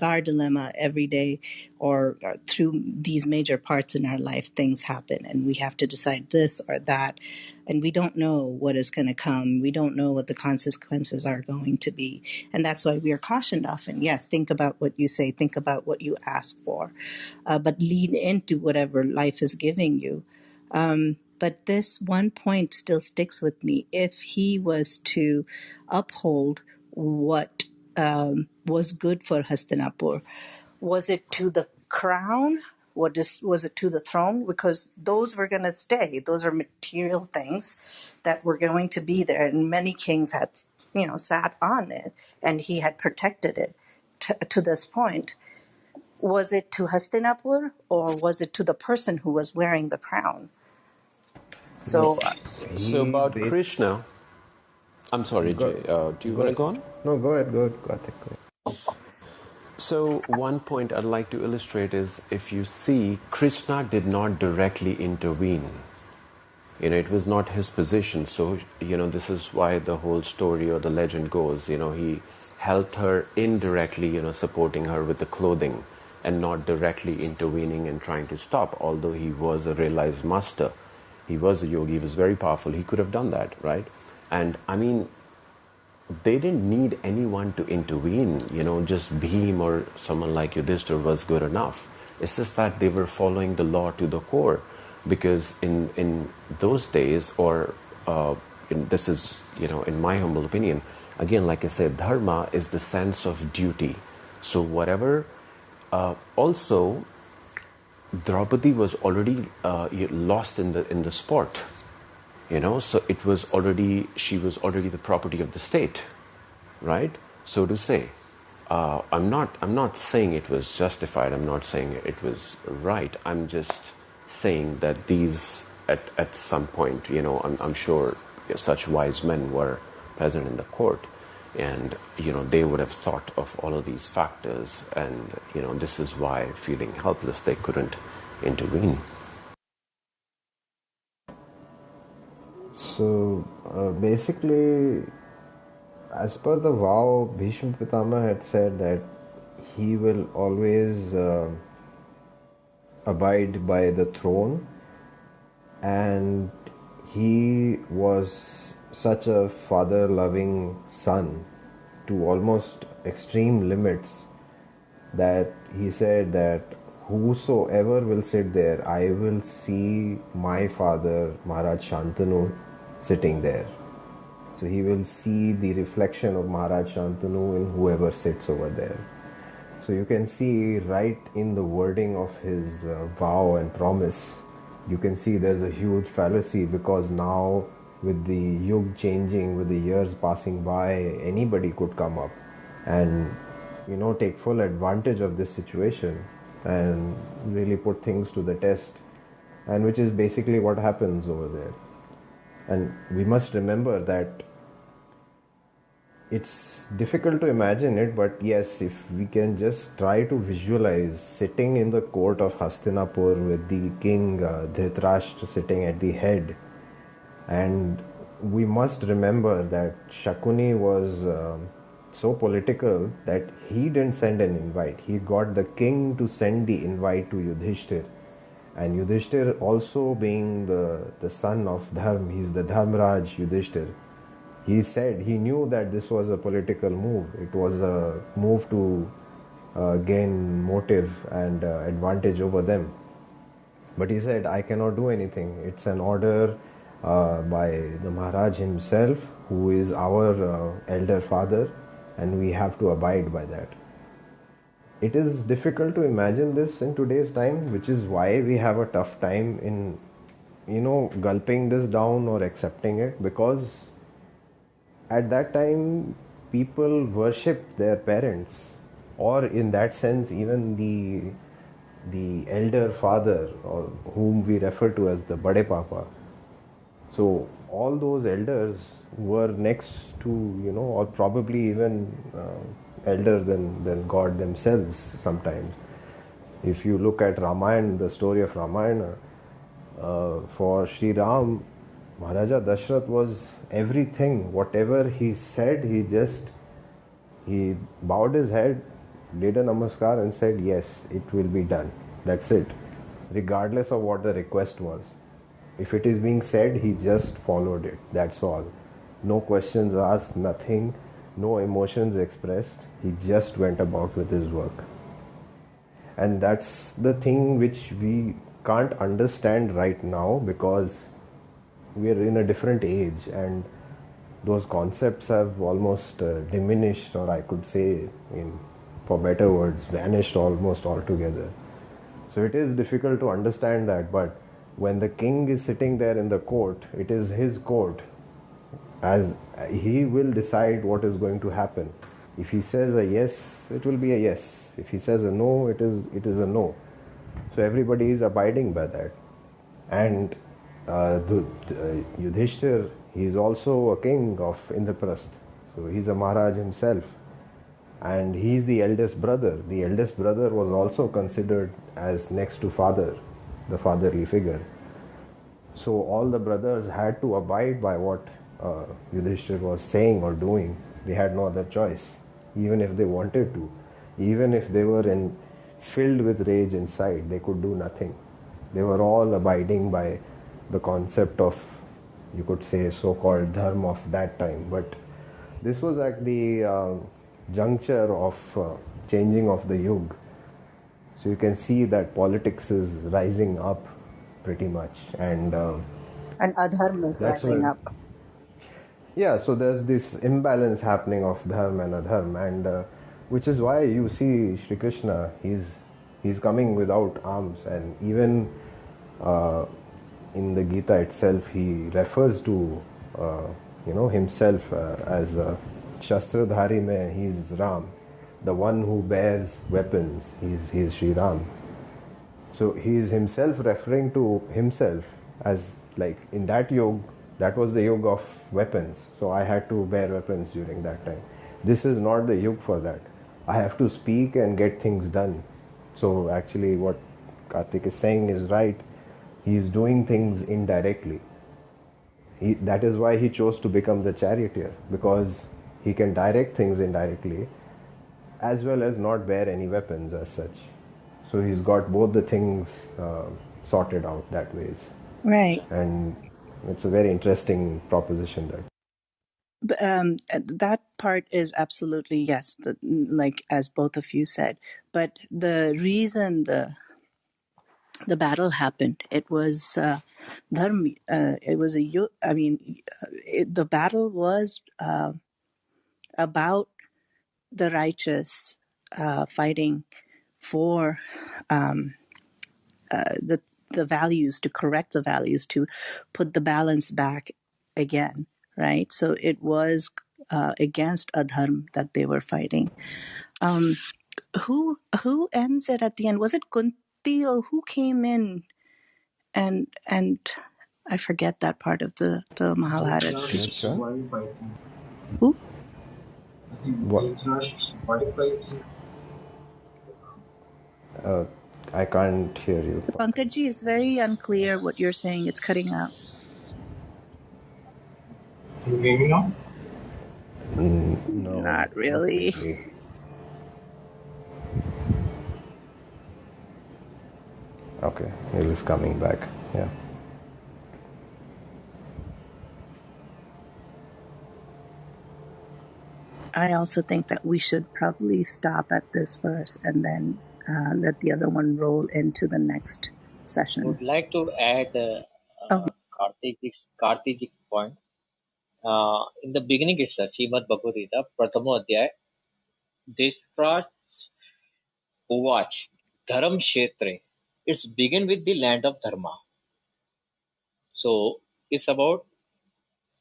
our dilemma every day, or through these major parts in our life, things happen and we have to decide this or that, and we don't know what is going to come. We don't know what the consequences are going to be, and that's why we are cautioned often. Yes, think about what you say, think about what you ask for, but lean into whatever life is giving you. But this one point still sticks with me. If he was to uphold what was good for Hastinapur, was it to the crown? Was it to the throne? Because those were going to stay. Those are material things that were going to be there. And many kings had, sat on it, and he had protected it to this point. Was it to Hastinapur, or was it to the person who was wearing the crown? No, So So he about based. Krishna, I'm sorry, Go, Jay. Do you go want to ahead. go on? No, go ahead. Go ahead. Karthik, go ahead. So one point I'd like to illustrate is, if you see, Krishna did not directly intervene. It was not his position. So, this is why the whole story or the legend goes, he helped her indirectly, supporting her with the clothing, and not directly intervening and trying to stop. Although he was a realized master, he was a yogi, he was very powerful, he could have done that, right? And I mean, they didn't need anyone to intervene. Just Bhim or someone like Yudhishthir was good enough. It's just that they were following the law to the core, because in those days, or this is, in my humble opinion, again, like I said, dharma is the sense of duty. So whatever, also, Draupadi was already lost in the sport. So it was already, she was already the property of the state, right? So to say, I'm not saying it was justified, I'm not saying it was right, I'm just saying that these, at some point, I'm sure such wise men were present in the court, and they would have thought of all of these factors, and this is why, feeling helpless, they couldn't intervene. So basically, as per the vow, Bhishma Pitama had said that he will always abide by the throne, and he was such a father loving son to almost extreme limits that he said that whosoever will sit there, I will see my father Maharaj Shantanu sitting there. So he will see the reflection of Maharaj Shantanu in whoever sits over there. So you can see right in the wording of his vow and promise, you can see there's a huge fallacy, because now with the yug changing, with the years passing by, anybody could come up and take full advantage of this situation and really put things to the test, and which is basically what happens over there. And we must remember that it's difficult to imagine it, but yes, if we can just try to visualize sitting in the court of Hastinapur with the king Dhritarashtra sitting at the head, and we must remember that Shakuni was so political that he didn't send an invite. He got the king to send the invite to Yudhishthir. And Yudhishthir, also being the son of Dharm, he's the Dharmraj Yudhishthir. He said he knew that this was a political move. It was a move to gain motive and advantage over them. But he said, I cannot do anything. It's an order by the Maharaj himself, who is our elder father, and we have to abide by that. It is difficult to imagine this in today's time, which is why we have a tough time in, gulping this down or accepting it, because at that time people worshipped their parents, or in that sense even the elder father, or whom we refer to as the Bade Papa. So all those elders were next to, or probably even elder than God themselves sometimes. If you look at Ramayana, the story of Ramayana, for Sri Ram, Maharaja Dashrath was everything. Whatever he said, he bowed his head, did a namaskar and said, yes, it will be done. That's it. Regardless of what the request was. If it is being said, he just followed it. That's all. No questions asked, nothing, no emotions expressed. He just went about with his work. And that's the thing which we can't understand right now, because we are in a different age and those concepts have almost diminished, or I could say, for better words, vanished almost altogether. So it is difficult to understand that, but when the king is sitting there in the court, it is his court, as he will decide what is going to happen. If he says a yes, it will be a yes. If he says a no, it is a no. So everybody is abiding by that. And Yudhishthir, he is also a king of Indraprasth. So he's a Maharaj himself. And he's the eldest brother. The eldest brother was also considered as next to father, the fatherly figure. So all the brothers had to abide by what Yudhishthir was saying or doing. They had no other choice, even if they wanted to. Even if they were filled with rage inside, they could do nothing. They were all abiding by the concept of, you could say, so-called dharma of that time. But this was at the juncture of changing of the yug. So you can see that politics is rising up pretty much, and Adharma is that's rising where, up. yeah, so there's this imbalance happening of dharma and adharma, and which is why you see Shri Krishna, he's coming without arms, and even in the Gita itself, he refers to himself as Shastradhari mein, he's Ram, the one who bears weapons, he's Sri Ram. So he is himself referring to himself as, like, in that yoga, that was the yoga of weapons. So I had to bear weapons during that time. This is not the yoga for that. I have to speak and get things done. So actually what Karthik is saying is right. He is doing things indirectly. That is why he chose to become the charioteer, because he can direct things indirectly as well as not bear any weapons as such. So he's got both the things sorted out that ways. Right. And it's a very interesting proposition there. That part is absolutely yes, like as both of you said. But the reason the battle happened, it was dharma. It was the battle was about the righteous fighting for the values, to correct the values, to put the balance back again, right? So it was against adharm that they were fighting. Who ends it at the end? Was it Kunti, or who came in and I forget that part of the Mahabharata. Dhritarashtra's wife, I think. Who? What? I can't hear you. Pankaji, it's very unclear what you're saying. It's cutting out. Can you hear me now? No, Not not really. really. Okay, he was coming back. Yeah. I also think that we should probably stop at this verse and then let the other one roll into the next I would session. like to add Oh, Karthik's point. In the beginning itself, Srimad Bhagavad Gita, Prathamo Adhyay, Deshpraj Uvach, Dharam Kshetre. It's begin with the land of Dharma. So it's about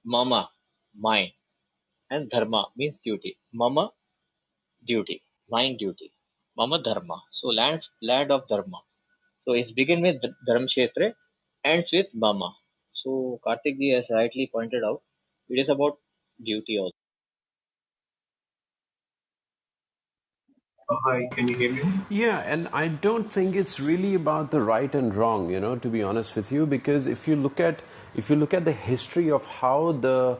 Mama, mine, and Dharma means duty. Mama, duty, mine duty. Mama Dharma. So land of Dharma. So it's begin with Dharam Kshetre, ends with Mama. So Karthik ji has rightly pointed out, it is about duty also. Hi, can you hear me now? Yeah, and I don't think it's really about the right and wrong, to be honest with you, because if you look at the history of how the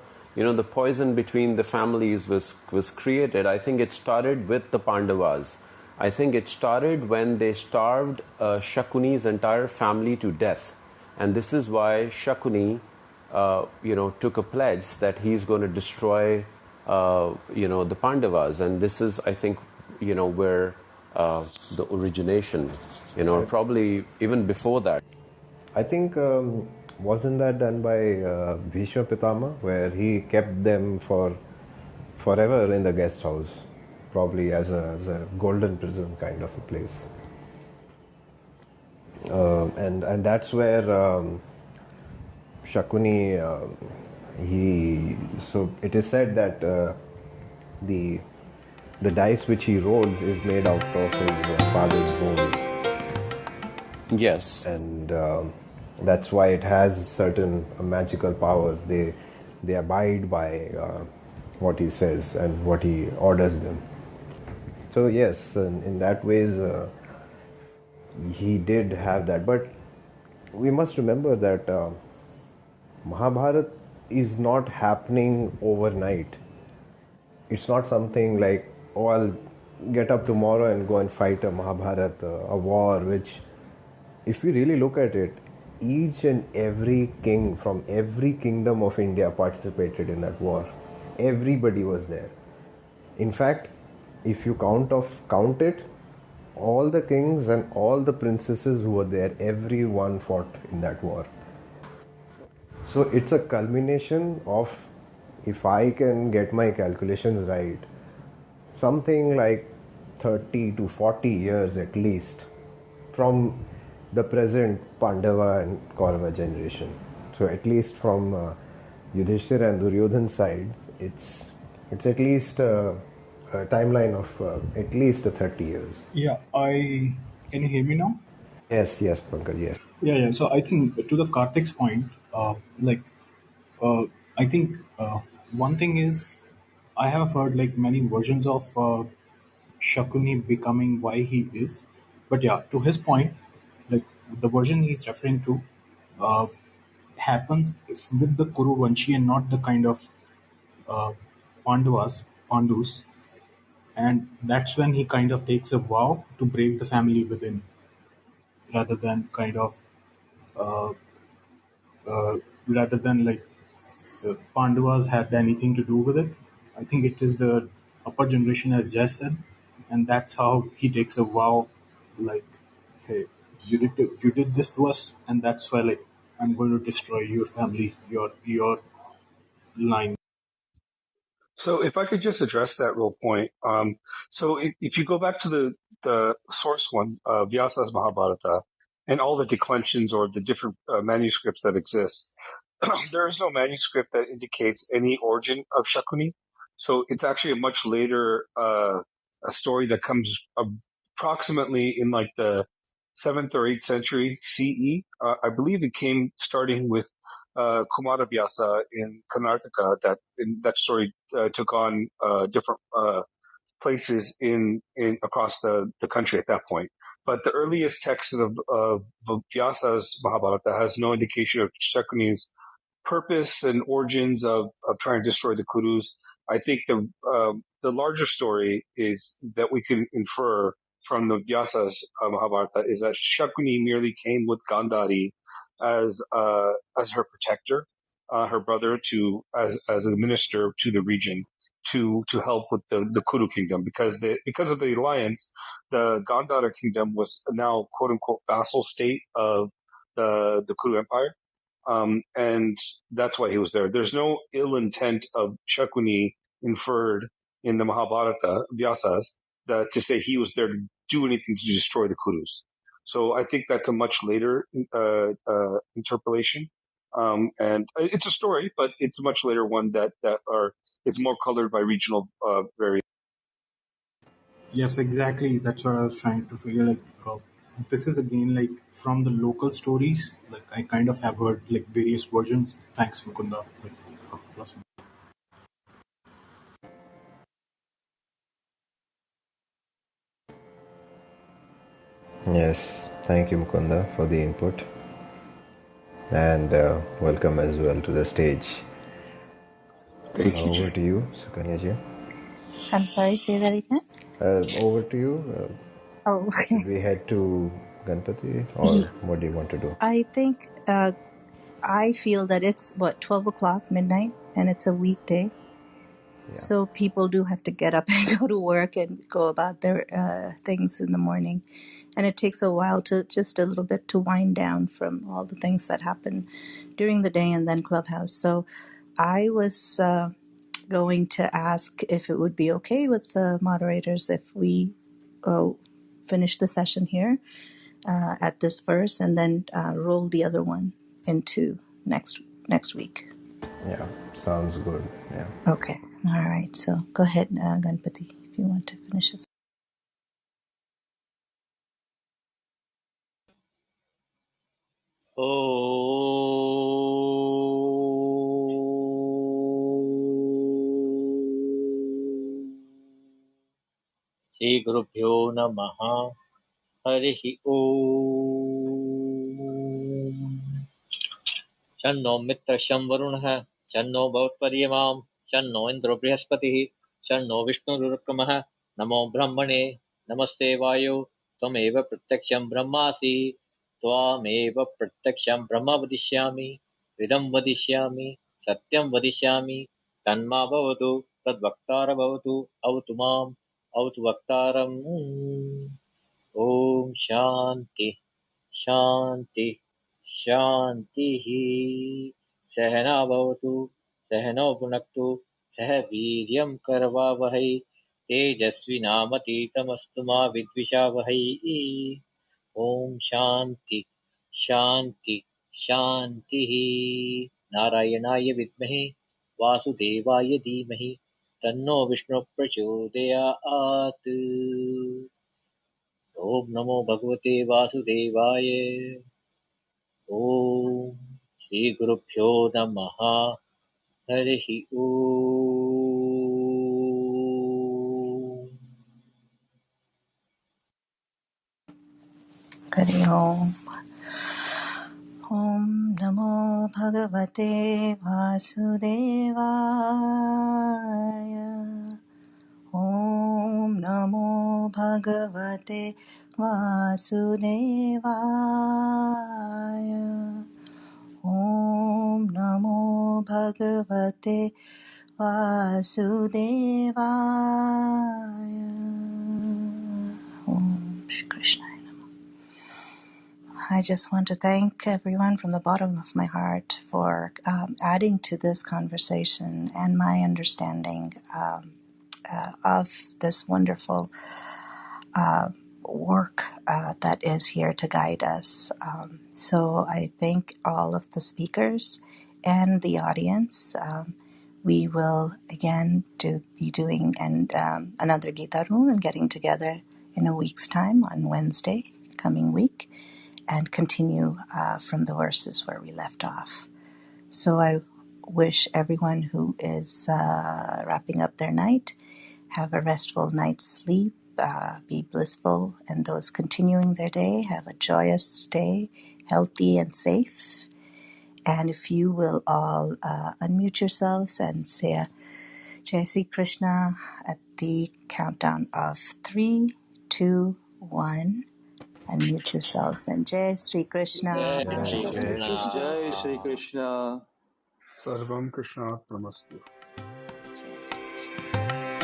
poison between the families was created, I think it started with the Pandavas. I think it started when they starved Shakuni's entire family to death, and this is why Shakuni, took a pledge that he's going to destroy, the Pandavas, and this is, I think, where the origination, probably even before that. I think wasn't that done by Bhishma Pitama, where he kept them for forever in the guest house, probably as a golden prison kind of a place, and that's where Shakuni he so it is said that the the dice which he rolls is made out of his father's bones, Yes. and that's why it has certain magical powers. They abide by what he says and what he orders them. So yes, in that ways he did have that. But we must remember that Mahabharat is not happening overnight. It's not something like, oh, I'll get up tomorrow and go and fight a Mahabharat, a war, which, if we really look at it, each and every king from every kingdom of India participated in that war. Everybody was there. In fact, if you count it, all the kings and all the princesses who were there, everyone fought in that war. So it's a culmination of, if I can get my calculations right, something like 30 to 40 years at least from the present Pandava and Kaurava generation. So at least from Yudhishthir and Duryodhan's side, it's at least a timeline of at least 30 years. Yeah, can you hear me now? Yes, Pankaj, yes. Yeah. So I think to the Karthik's point, like, I think one thing is I have heard like many versions of Shakuni becoming why he is, but yeah, to his point, like the version he's referring to uh, happens with the Kuru Vanshi and not the kind of uh, Pandus, and that's when he kind of takes a vow to break the family within, rather than kind of uh, rather than like Pandavas had anything to do with it. I think it is the upper generation, as Jay said, and that's how he takes a vow, like, hey, you did this to us, and that's why like I'm going to destroy your family, your line. So if I could just address that real point. So if you go back to the source one, Vyasa's Mahabharata, and all the declensions or the different manuscripts that exist, there is no manuscript that indicates any origin of Shakuni. So it's actually a much later a story that comes approximately in like the 7th or 8th century CE. I believe it came starting with Kumaravyasa in Karnataka. That story took on different places in across the country at that point. But the earliest text of Vyasa's Mahabharata has no indication of Shakuni's purpose and origins of trying to destroy the Kurus. I think the larger story is that we can infer from the Vyasa's Mahabharata is that Shakuni merely came with Gandhari as her protector, her brother, as a minister to the region to help with the Kuru kingdom because of the alliance, the Gandhara kingdom was now quote unquote vassal state of the Kuru Empire, and that's why he was there. There's no ill intent of Shakuni inferred in the Mahabharata, Vyasas, that to say he was there to do anything to destroy the Kurus. So I think that's a much later interpolation. And it's a story, but it's a much later one it's more colored by regional variation. Yes, exactly. That's what I was trying to figure. Like, this is again like from the local stories. Like, I kind of have heard like various versions. Thanks, Mukunda. Like, plus. Yes, thank you, Mukunda, for the input, and welcome as well to the stage. Thank you, Over Jay. to you, Sukanya ji. I'm sorry, say that again? Over to you. Oh, Should okay. we head to Ganpati, or what do you want to do? I think I feel that it's, 12 o'clock, midnight, and it's a weekday. Yeah. So people do have to get up and go to work and go about their things in the morning. And it takes a while to just a little bit to wind down from all the things that happen during the day and then Clubhouse. So I was going to ask if it would be okay with the moderators if we finish the session here at this verse and then roll the other one into next week. Yeah, sounds good. Yeah. Okay. All right. So go ahead, Ganpati, if you want to finish this. श्रीगुरुभ्यो नमः हरिः ओम् शन्नो मित्रशं वरुणः शन्नो भवत्पर्यमां शन्नो इन्द्रो बृहस्पतिः शन्नो विष्णुरुक्रमः नमो ब्रह्मणे नमस्ते वायो त्वमेव प्रत्यक्षं ब्रह्मासि त्वामेव प्रत्यक्षं ब्रह्म वदिष्यामि इदं वदिष्यामि सत्यं वदिष्यामि तन्मा भवतु तद्वक्तार भवतु अवतु माम् अवतु वक्तारम् ॐ शान्ति शान्ति शान्तिः सहना भवतु सहनौ भुनक्तु सह वीर्यं करवावहै तेजस्विनामतीतमस्तु मा विद्विषावहै ॐ शान्ति शान्ति शान्तिः नारायणाय विद्महे वासुदेवाय धीमहि तन्नो विष्णु प्रचोदयात् ॐ नमो भगवते वासुदेवाय ॐ श्रीगुरुभ्यो नमः हरिः ओम् Hari Om. Om Namo Bhagavate Vasudevaya. Om Namo Bhagavate Vasudevaya. Om Namo Bhagavate Vasudevaya. Om Shri Krishna. I just want to thank everyone from the bottom of my heart for adding to this conversation and my understanding of this wonderful work that is here to guide us. So I thank all of the speakers and the audience. We will again be doing another Gita room and getting together in a week's time on Wednesday. coming week and continue from the verses where we left off. So I wish everyone who is wrapping up their night have a restful night's sleep, be blissful, and those continuing their day have a joyous day, healthy and safe. And if you will all unmute yourselves and say a Jai Sri Krishna at the countdown of 3, 2, 1. Unmute yourselves and Jai Sri Krishna. Jai Jai Shri Sri Krishna. Krishna. Jai Shri Krishna. Sarvam Krishna Namaste. Jai Sri Krishna.